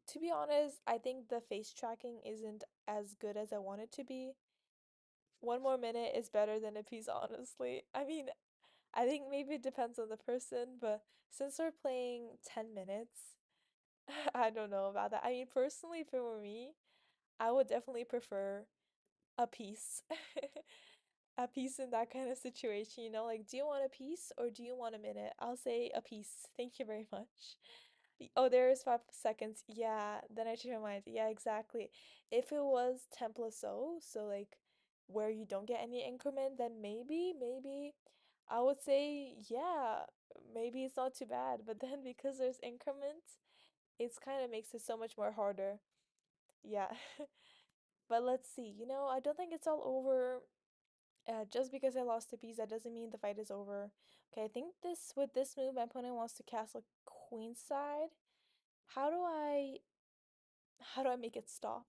To be honest, I think the face tracking isn't as good as I want it to be. One more minute is better than a piece, honestly. I mean, I think maybe it depends on the person, but since we're playing 10 minutes, I don't know about that. I mean, personally, if it were me, I would definitely prefer a piece. A piece in that kind of situation, like, do you want a piece or do you want a minute? I'll say a piece. Thank you very much. Oh, there is 5 seconds. Yeah, then I changed my mind. Yeah, exactly. If it was 10 plus 0, so like where you don't get any increment, then maybe I would say, yeah, maybe it's not too bad. But then because there's increment, it's kind of makes it so much more harder. Yeah. But let's see. I don't think it's all over. Just because I lost a piece, that doesn't mean the fight is over. Okay, I think this with this move, my opponent wants to castle queenside. How do I how do I make it stop?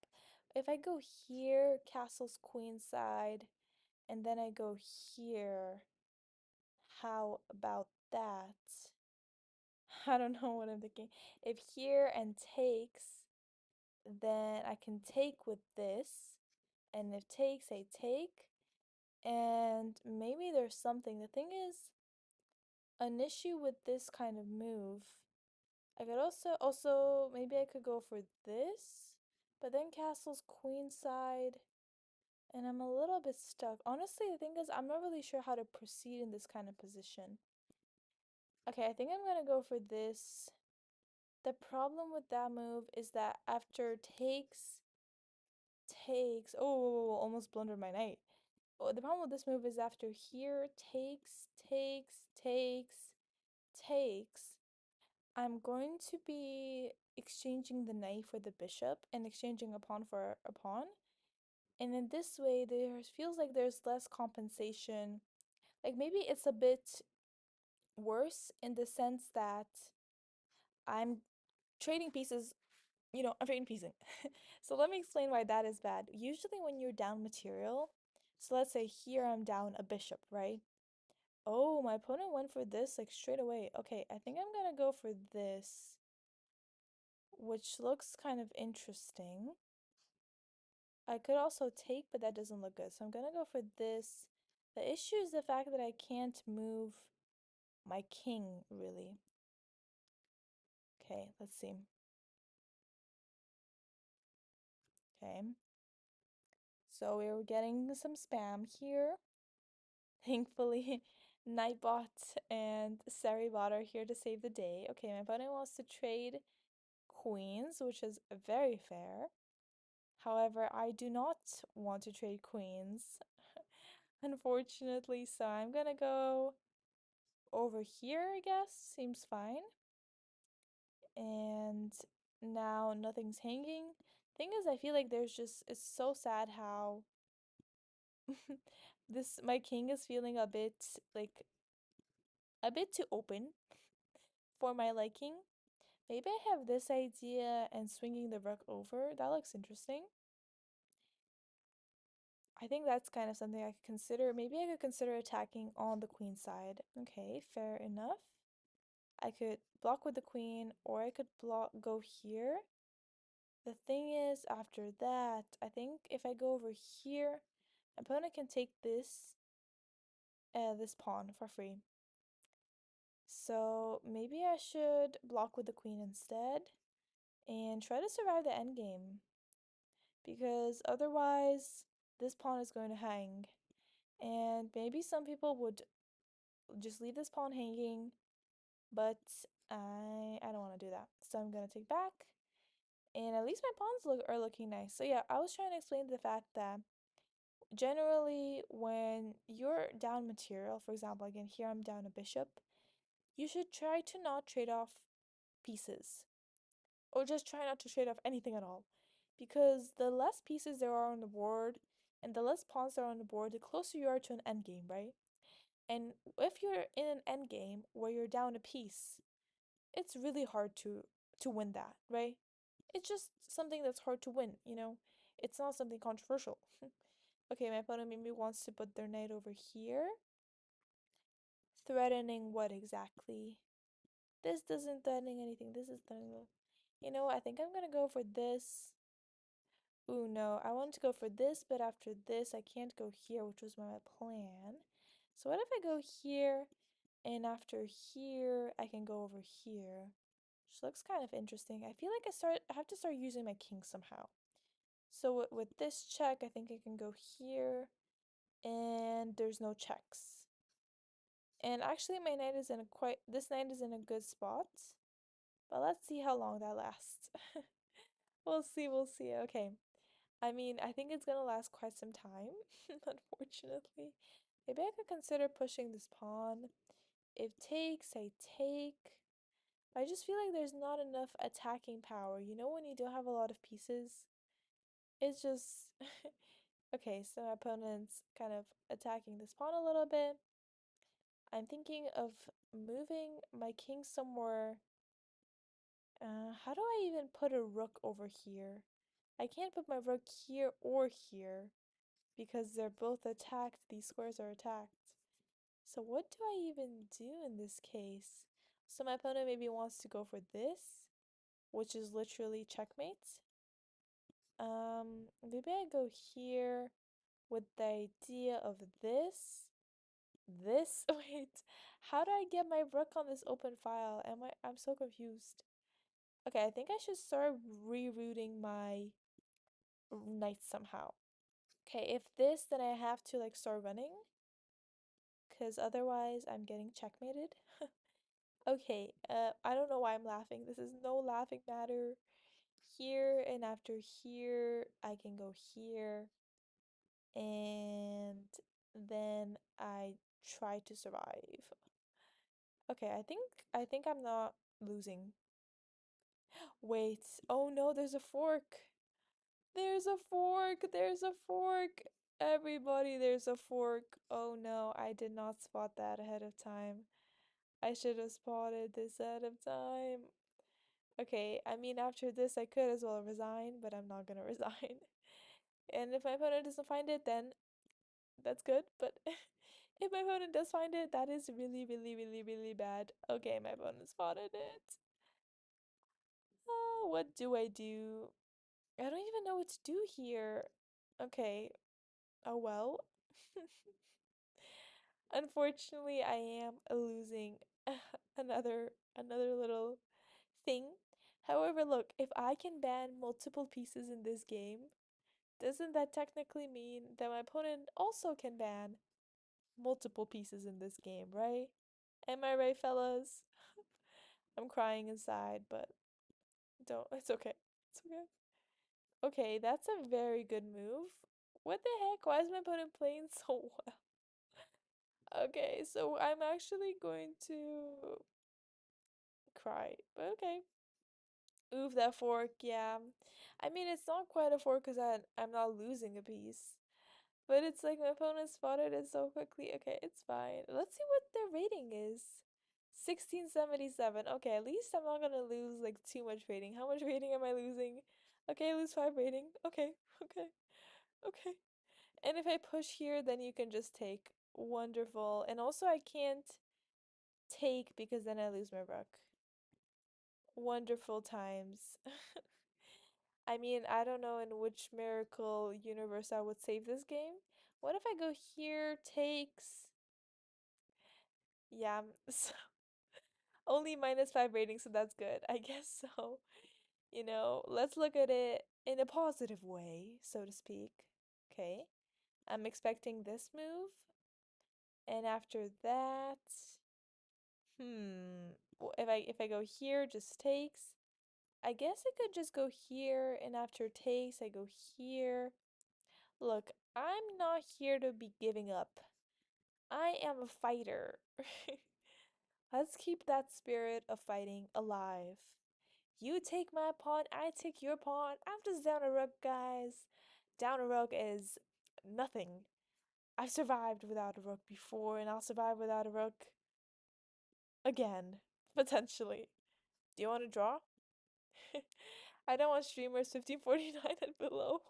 If I go here, castles queenside, and then I go here, how about that? I don't know what I'm thinking. If here and takes, then I can take with this, and if takes, I take, and maybe there's something. The thing is, an issue with this kind of move, I could also maybe I could go for this, but then castle's queenside, and I'm a little bit stuck. Honestly, the thing is, I'm not really sure how to proceed in this kind of position. Okay, I think I'm gonna go for this. The problem with that move is that after takes, oh, almost blundered my knight. Oh, the problem with this move is after here, takes, I'm going to be exchanging the knight for the bishop and exchanging a pawn for a pawn. And in this way, there feels like there's less compensation. Like maybe it's a bit worse in the sense that I'm trading pieces, I'm trading pieces. So let me explain why that is bad. Usually when you're down material, so let's say here I'm down a bishop, right? Oh, my opponent went for this like straight away. Okay, I think I'm gonna go for this, which looks kind of interesting. I could also take, but that doesn't look good. So I'm gonna go for this. The issue is the fact that I can't move my king, really. Okay, let's see. Okay, so we're getting some spam here. Thankfully, Nightbot and Saribot are here to save the day. Okay, my opponent wants to trade queens, which is very fair. However, I do not want to trade queens, unfortunately, so I'm gonna go over here, I guess. Seems fine. And now nothing's hanging. Thing is, I feel like it's so sad how this my king is feeling a bit too open for my liking. Maybe I have this idea and swinging the rook over. That looks interesting. I think that's kind of something I could consider. Maybe I could consider attacking on the queen side. Okay, fair enough. I could block with the queen, or I could go here. The thing is, after that, I think if I go over here, my opponent can take this pawn for free. So maybe I should block with the queen instead and try to survive the endgame, because otherwise this pawn is going to hang. And maybe some people would just leave this pawn hanging, but I don't want to do that. So I'm gonna take back, and at least my pawns are looking nice. So yeah, I was trying to explain the fact that generally when you're down material, for example, again here I'm down a bishop, you should try to not trade off pieces, or just try not to trade off anything at all, because the less pieces there are on the board and the less pawns there are on the board, the closer you are to an endgame, right? And if you're in an endgame where you're down a piece, it's really hard to win that, right? It's just something that's hard to win. It's not something controversial. Okay, my opponent maybe wants to put their knight over here. Threatening what exactly? This doesn't threatening anything. This is threatening. You know, I think I'm gonna go for this. Ooh, no, I wanted to go for this, but after this, I can't go here, which was my plan. So what if I go here, and after here, I can go over here, which looks kind of interesting. I feel like I have to start using my king somehow. So with this check, I think I can go here, and there's no checks. And actually, my knight is in a quite this knight is in a good spot, but let's see how long that lasts. We'll see. Okay. I mean, I think it's gonna last quite some time, unfortunately. Maybe I could consider pushing this pawn. If takes, I take. I just feel like there's not enough attacking power. You know, when you don't have a lot of pieces, it's just Okay, so my opponent's kind of attacking this pawn a little bit. I'm thinking of moving my king somewhere. How do I even put a rook over here? I can't put my rook here or here because they're both attacked. These squares are attacked. So what do I even do in this case? So my opponent maybe wants to go for this, which is literally checkmate. Maybe I go here with the idea of this. This? Wait, how do I get my rook on this open file? I'm so confused. Okay, I think I should start rerouting my knights somehow. Okay, if this, then I have to like start running, because otherwise I'm getting checkmated. Okay, I don't know why I'm laughing. This is no laughing matter. Here, and after here, I can go here, and then I try to survive. Okay, I think I'm not losing. Wait. Oh no, there's a fork. There's a fork. There's a fork. Everybody, there's a fork. Oh no, I did not spot that ahead of time. I should have spotted this ahead of time. Okay, I mean, after this, I could as well resign, but I'm not gonna resign. And if my opponent doesn't find it, then that's good. But if my opponent does find it, that is really, really, really, really bad. Okay, my opponent spotted it. What do I do? I don't even know what to do here. Okay. Oh well. Unfortunately, I am losing another little thing. However, look, if I can ban multiple pieces in this game, doesn't that technically mean that my opponent also can ban multiple pieces in this game, right? Am I right, fellas? I'm crying inside, but don't, it's okay. It's okay. Okay, that's a very good move. What the heck? Why is my opponent playing so well? Okay, so I'm actually going to cry, but okay. Oof, that fork, yeah. I mean, it's not quite a fork because I'm not losing a piece. But it's like my opponent spotted it so quickly. Okay, it's fine. Let's see what their rating is. 1677. Okay, at least I'm not gonna lose like too much rating. How much rating am I losing? Okay, I lose 5 rating. Okay, okay, okay. And if I push here, then you can just take. Wonderful. And also I can't take because then I lose my rook. Wonderful times. I mean, I don't know in which miracle universe I would save this game. What if I go here, takes? Yeah, so only -5 rating, so that's good. I guess so. Let's look at it in a positive way, so to speak. Okay. I'm expecting this move, and after that, if I go here, just takes. I guess I could just go here, and after takes, I go here. Look, I'm not here to be giving up. I am a fighter. Let's keep that spirit of fighting alive. You take my pawn, I take your pawn. I'm just down a rook, guys. Down a rook is nothing. I've survived without a rook before, and I'll survive without a rook again, potentially. Do you want to draw? I don't want streamers 1549 and below.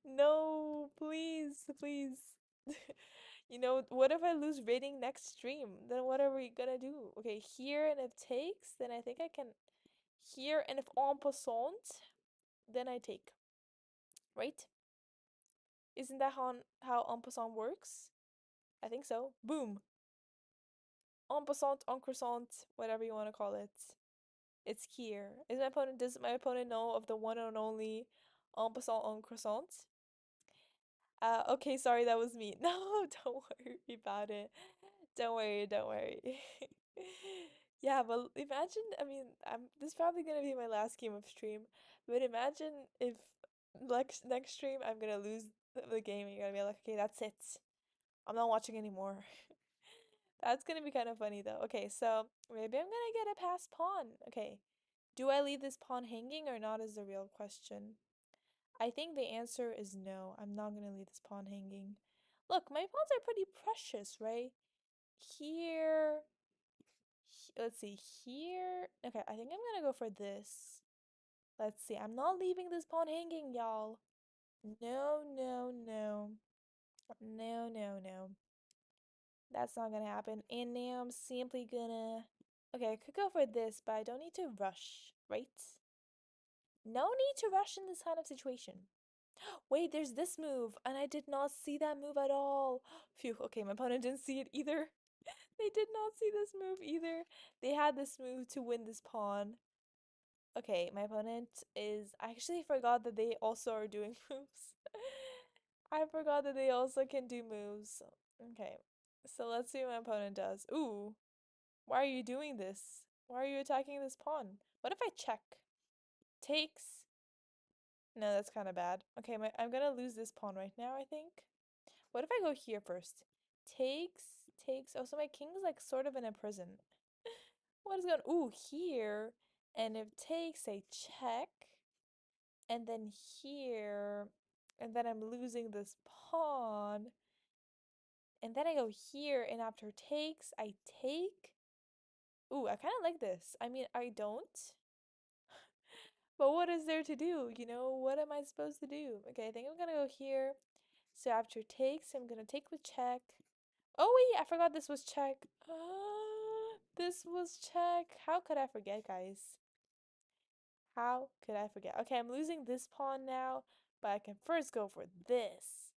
No, please, please. What if I lose rating next stream? Then what are we gonna do? Okay, here, and if takes, then I think I can here, and if en passant, then I take. Right? Isn't that how en passant works? I think so. Boom. En passant, en croissant, whatever you want to call it. It's here. Does my opponent know of the one and only en passant, en croissant? Okay, sorry, that was me. No, don't worry about it. Don't worry, don't worry. Yeah, but imagine, I mean, this is probably gonna be my last game of stream, but imagine if next stream I'm gonna lose the game and you're gonna be like, okay, that's it. I'm not watching anymore. That's gonna be kind of funny though. Okay, so maybe I'm gonna get a pass pawn. Okay, do I leave this pawn hanging or not is the real question. I think the answer is no. I'm not gonna leave this pawn hanging. Look, my pawns are pretty precious, right? Here, let's see, here. Okay, I think I'm gonna go for this. Let's see, I'm not leaving this pawn hanging, y'all. No, no, no. No, no, no. That's not gonna happen. And now I'm simply gonna... Okay, I could go for this, but I don't need to rush, right? No need to rush in this kind of situation. Wait, there's this move, and I did not see that move at all. Phew, okay, my opponent didn't see it either. They did not see this move either. They had this move to win this pawn. Okay, my opponent is... I actually forgot that they also are doing moves. I forgot that they also can do moves. Okay, so let's see what my opponent does. Ooh, why are you doing this? Why are you attacking this pawn? What if I check? Takes. No, that's kind of bad. Okay, I'm gonna lose this pawn right now, I think. What if I go here first? Takes, takes. Oh, so my king's like sort of in a prison. What is going... Ooh, here. And if takes, I check. And then here. And then I'm losing this pawn. And then I go here, and after takes, I take. Ooh, I kind of like this. I mean, I don't. But what is there to do? You know, what am I supposed to do? Okay, I think I'm gonna go here. So after takes, I'm gonna take with check. Oh wait, I forgot this was check. This was check. How could I forget, guys? How could I forget? Okay, I'm losing this pawn now, but I can first go for this,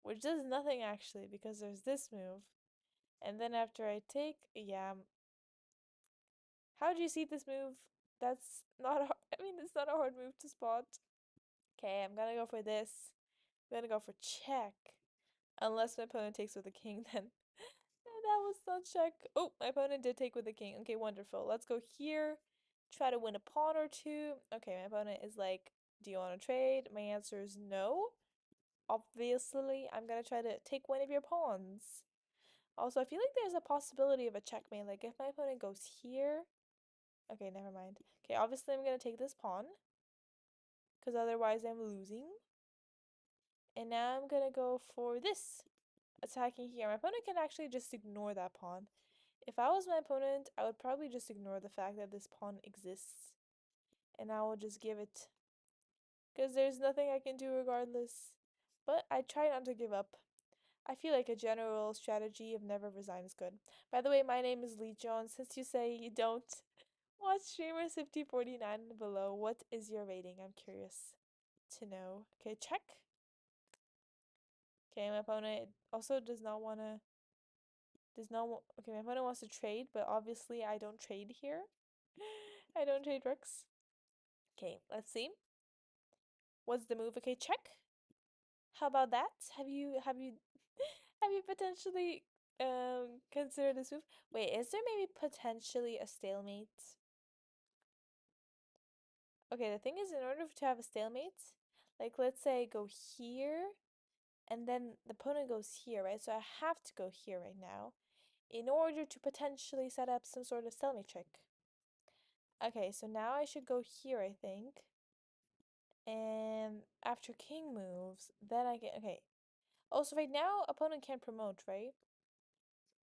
which does nothing actually because there's this move. And then after I take, yeah. How do you see this move? That's not a, I mean, it's not a hard move to spot. Okay, I'm gonna go for this. I'm gonna go for check. Unless my opponent takes with the king, then that was not check. Oh, my opponent did take with the king. Okay, wonderful. Let's go here. Try to win a pawn or two. Okay, my opponent is like, do you want to trade? My answer is no. Obviously, I'm gonna try to take one of your pawns. Also, I feel like there's a possibility of a checkmate. Like, if my opponent goes here. Okay, never mind. Okay, obviously, I'm gonna take this pawn. Because otherwise, I'm losing. And now I'm gonna go for this. Attacking here. My opponent can actually just ignore that pawn. If I was my opponent, I would probably just ignore the fact that this pawn exists. And I will just give it. Because there's nothing I can do regardless. But I try not to give up. I feel like a general strategy of never resign is good. By the way, my name is Lee John. Since you say you don't watch streamers 5049 and below, what is your rating? I'm curious to know. Okay, check. Okay, my opponent also okay, my opponent wants to trade, but obviously I don't trade here. I don't trade rooks. Okay, let's see. What's the move? Okay, check. How about that? Have you have you potentially considered this move? Wait, is there maybe potentially a stalemate? Okay, the thing is, in order to have a stalemate, like let's say I go here and then the opponent goes here, right? So I have to go here right now in order to potentially set up some sort of stalemate trick. Okay, so now I should go here, I think. And after king moves, then I get... Okay. Oh, so right now, opponent can't promote, right?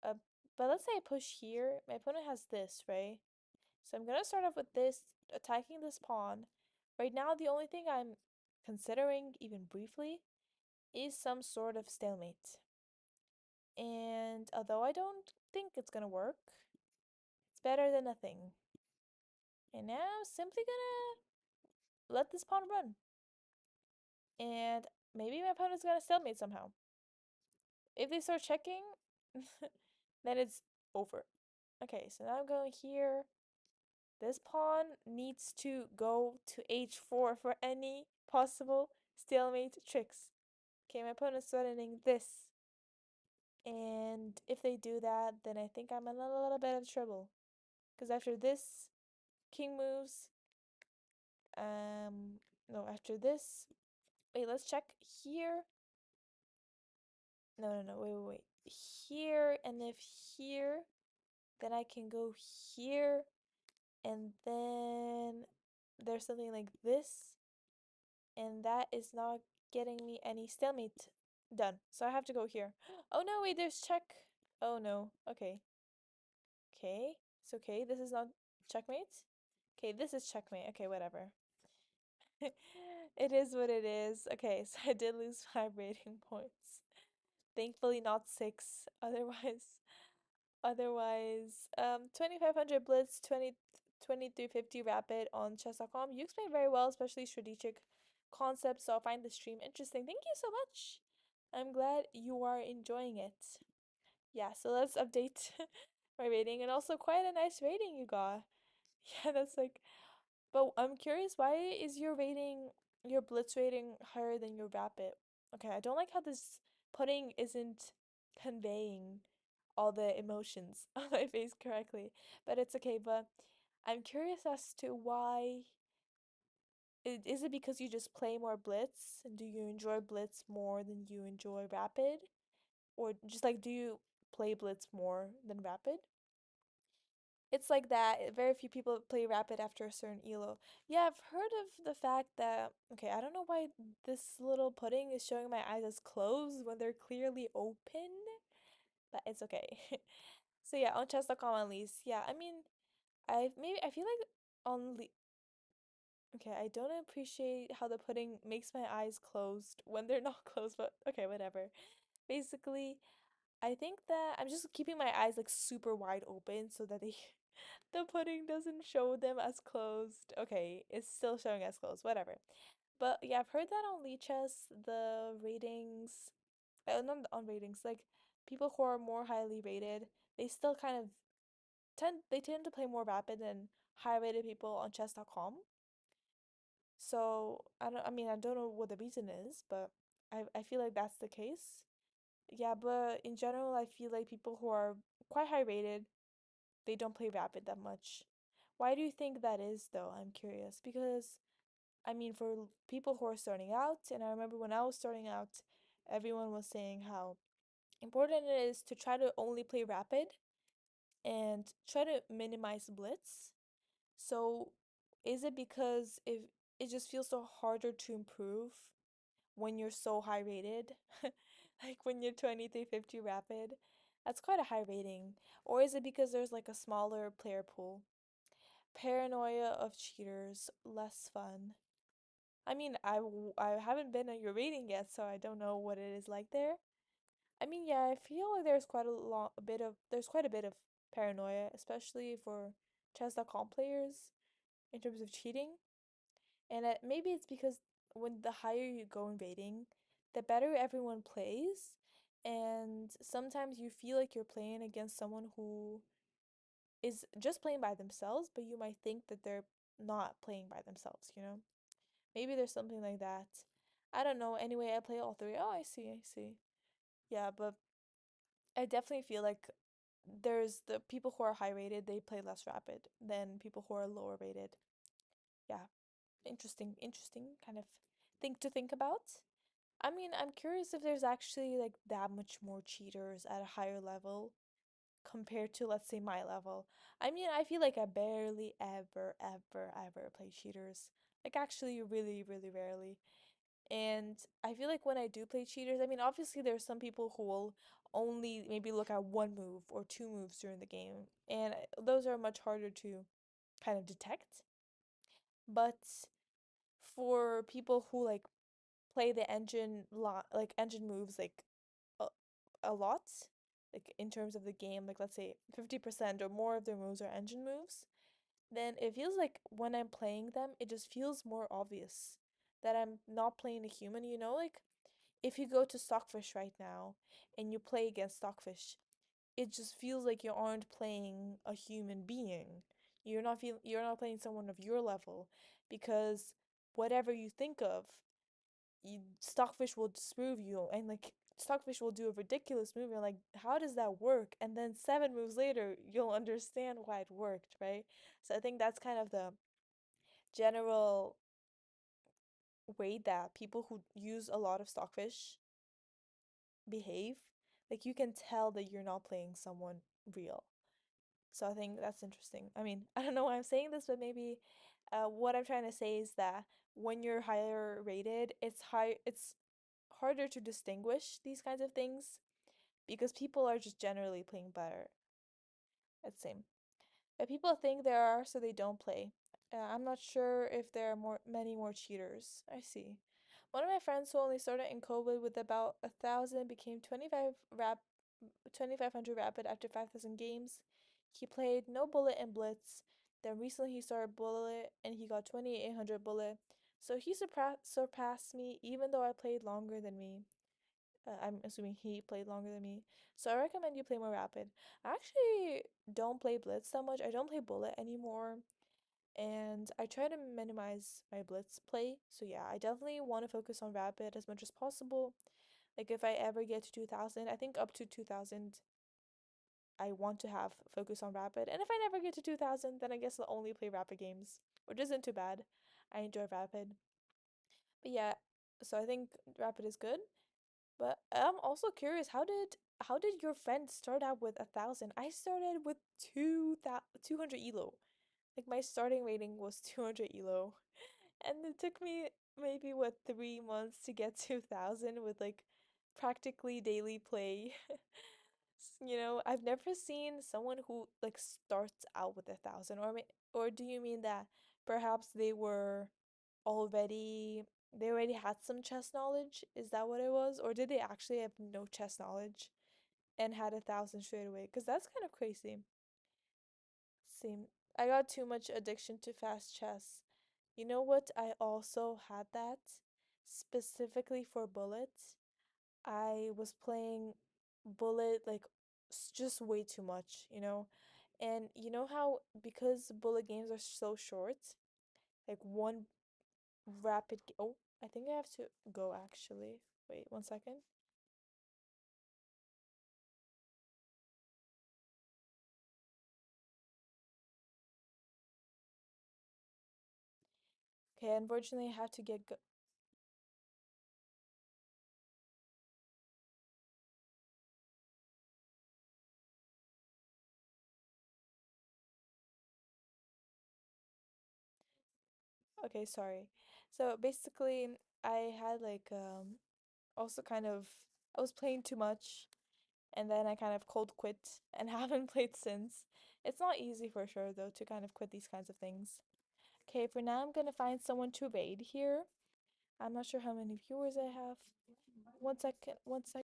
Uh, but let's say I push here. My opponent has this, right? So I'm gonna start off with this, attacking this pawn. Right now, the only thing I'm considering, even briefly, is some sort of stalemate. And although I don't think it's gonna work, it's better than nothing. And now I'm simply gonna let this pawn run. And maybe my opponent's gonna stalemate somehow. If they start checking, then it's over. Okay, so now I'm going here. This pawn needs to go to h4 for any possible stalemate tricks. Okay, my opponent's threatening this. And if they do that, then I think I'm in a little bit of trouble. Because after this, king moves. No, after this. Wait, let's check here. No, wait. Here, and if here, then I can go here, and then there's something like this. And that is not getting me any stalemate done. So I have to go here. Oh no, wait, there's check. Oh no. Okay. Okay. It's okay. This is not checkmate. Okay, this is checkmate. Okay, whatever. It is what it is. Okay, so I did lose 5 rating points. Thankfully not 6. Otherwise, 2500 blitz, 2350 rapid on chess.com. You explained very well, especially strategic concepts, so I'll find the stream interesting. Thank you so much. I'm glad you are enjoying it. Yeah, so let's update my rating, and also quite a nice rating you got. Yeah, that's like, but I'm curious, why is your rating, your blitz rating higher than your rapid? Okay, I don't like how this pudding isn't conveying all the emotions on my face correctly, but it's okay. But I'm curious as to why. Is it because you just play more blitz? And do you enjoy blitz more than you enjoy rapid? Or just like, do you play blitz more than rapid? It's like that. Very few people play rapid after a certain ELO. Yeah, I've heard of the fact that, okay, I don't know why this little pudding is showing my eyes as closed when they're clearly open, but it's okay. So yeah, on chess.com at least. Yeah, I mean, I feel like on the okay, I don't appreciate how the pudding makes my eyes closed when they're not closed, but okay, whatever. Basically, I think that I'm just keeping my eyes like super wide open so that they the pudding doesn't show them as closed. Okay, it's still showing as closed, whatever. But yeah, I've heard that on Lichess, the ratings, not on ratings, like people who are more highly rated, they still kind of tend to play more rapid than high rated people on chess.com. So I mean I don't know what the reason is, but I feel like that's the case. Yeah, but in general I feel like people who are quite high rated, they don't play rapid that much. Why do you think that is though? I'm curious because I mean for people who are starting out, and I remember when I was starting out, everyone was saying how important it is to try to only play rapid and try to minimize blitz. So, is it because if it just feels so harder to improve when you're so high rated? Like when you're 2350 rapid? That's quite a high rating. Or is it because there's like a smaller player pool? Paranoia of cheaters, less fun. I mean, I haven't been at your rating yet, so I don't know what it is like there. I mean, yeah, I feel like there's quite a bit of paranoia, especially for chess.com players in terms of cheating. And maybe it's because when the higher you go in rating, the better everyone plays. And sometimes you feel like you're playing against someone who is just playing by themselves, but you might think that they're not playing by themselves, you know? Maybe there's something like that. I don't know. Anyway, I play all three. Oh, I see, I see. Yeah, but I definitely feel like there's the people who are high rated, they play less rapid than people who are lower rated. Yeah, interesting kind of thing to think about. I mean, I'm curious if there's actually like that much more cheaters at a higher level compared to, let's say, my level. I mean, I feel like I barely ever play cheaters. Like, actually, really rarely. And I feel like when I do play cheaters, I mean, obviously, there's some people who will only maybe look at one move or two moves during the game, and those are much harder to kind of detect. But for people who like play the engine moves like a, a lot, like in terms of the game, like let's say 50% or more of their moves are engine moves, then it feels like when I'm playing them, it just feels more obvious that I'm not playing a human, you know? Like if you go to Stockfish right now and you play against Stockfish, it just feels like you aren't playing a human being. You're not playing someone of your level because whatever you think of, Stockfish will disprove you, and like Stockfish will do a ridiculous move. You're like, how does that work? And then 7 moves later, you'll understand why it worked, right? So I think that's kind of the general way that people who use a lot of Stockfish behave. Like you can tell that you're not playing someone real. So I think that's interesting. I mean, I don't know why I'm saying this, but maybe what I'm trying to say is that when you're higher rated, it's harder to distinguish these kinds of things because people are just generally playing better. It's same. But people think there are, so they don't play. I'm not sure if there are many more cheaters. I see. One of my friends who only started in COVID with about 1,000 became 2,500 rapid after 5,000 games. He played no bullet and blitz. Then recently he started bullet and he got 2,800 bullet. So he surpassed me even though I played longer than me. I'm assuming he played longer than me. So I recommend you play more rapid. I actually don't play blitz that much. I don't play bullet anymore. And I try to minimize my blitz play. So yeah, I definitely want to focus on rapid as much as possible. Like if I ever get to 2,000, I think up to 2,000 I want to have focus on rapid. And if I never get to 2,000, then I guess I'll only play rapid games, which isn't too bad. I enjoy rapid. But yeah, so I think rapid is good. But I'm also curious, how did your friend start out with 1,000? I started with 200 elo. Like my starting rating was 200 elo. And it took me maybe what 3 months to get 2,000 with like practically daily play. I've never seen someone who like starts out with 1,000, or do you mean that perhaps already they already had some chess knowledge? Is that what it was? Or did they actually have no chess knowledge and had 1,000 straight away? Because that's kind of crazy. Same. I got too much addiction to fast chess. You know what? I also had that specifically for bullets. I was playing bullet like just way too much. And you know how because bullet games are so short, like one oh, I think I have to go actually. Wait 1 second. Okay, unfortunately I have to get go. Okay, sorry. So basically I had like also kind of I was playing too much and then I kind of cold quit and haven't played since. It's not easy for sure though to kind of quit these kinds of things. Okay, for now I'm gonna find someone to raid here. I'm not sure how many viewers I have. 1 second, 1 second.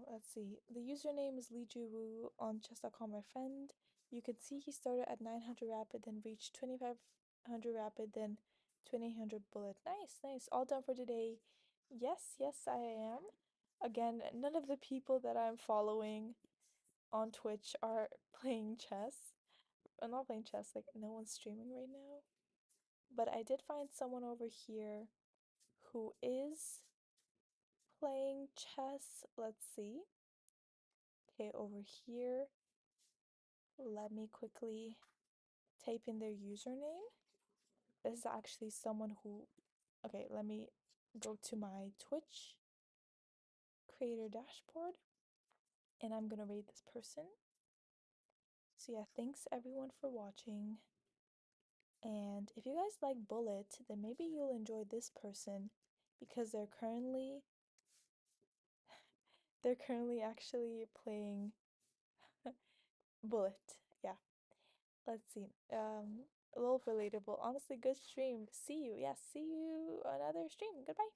Let's see. The username is Li Wu on chess.com, my friend. You can see he started at 900 rapid, then reached 2,500 rapid, then 2,800 bullet. Nice, nice. All done for today. Yes, yes, I am. Again, none of the people that I'm following on Twitch are playing chess. I'm not playing chess, like, no one's streaming right now. But I did find someone over here who is playing chess. Let's see. Okay, over here, let me quickly type in their username. This is actually someone who, okay, let me go to my Twitch creator dashboard and I'm gonna rate this person. So yeah, thanks everyone for watching. And if you guys like Bullet, then maybe you'll enjoy this person because they're currently actually playing Bullet. Yeah. Let's see. A little relatable. Honestly, good stream. See you. Yes, see you another stream. Goodbye.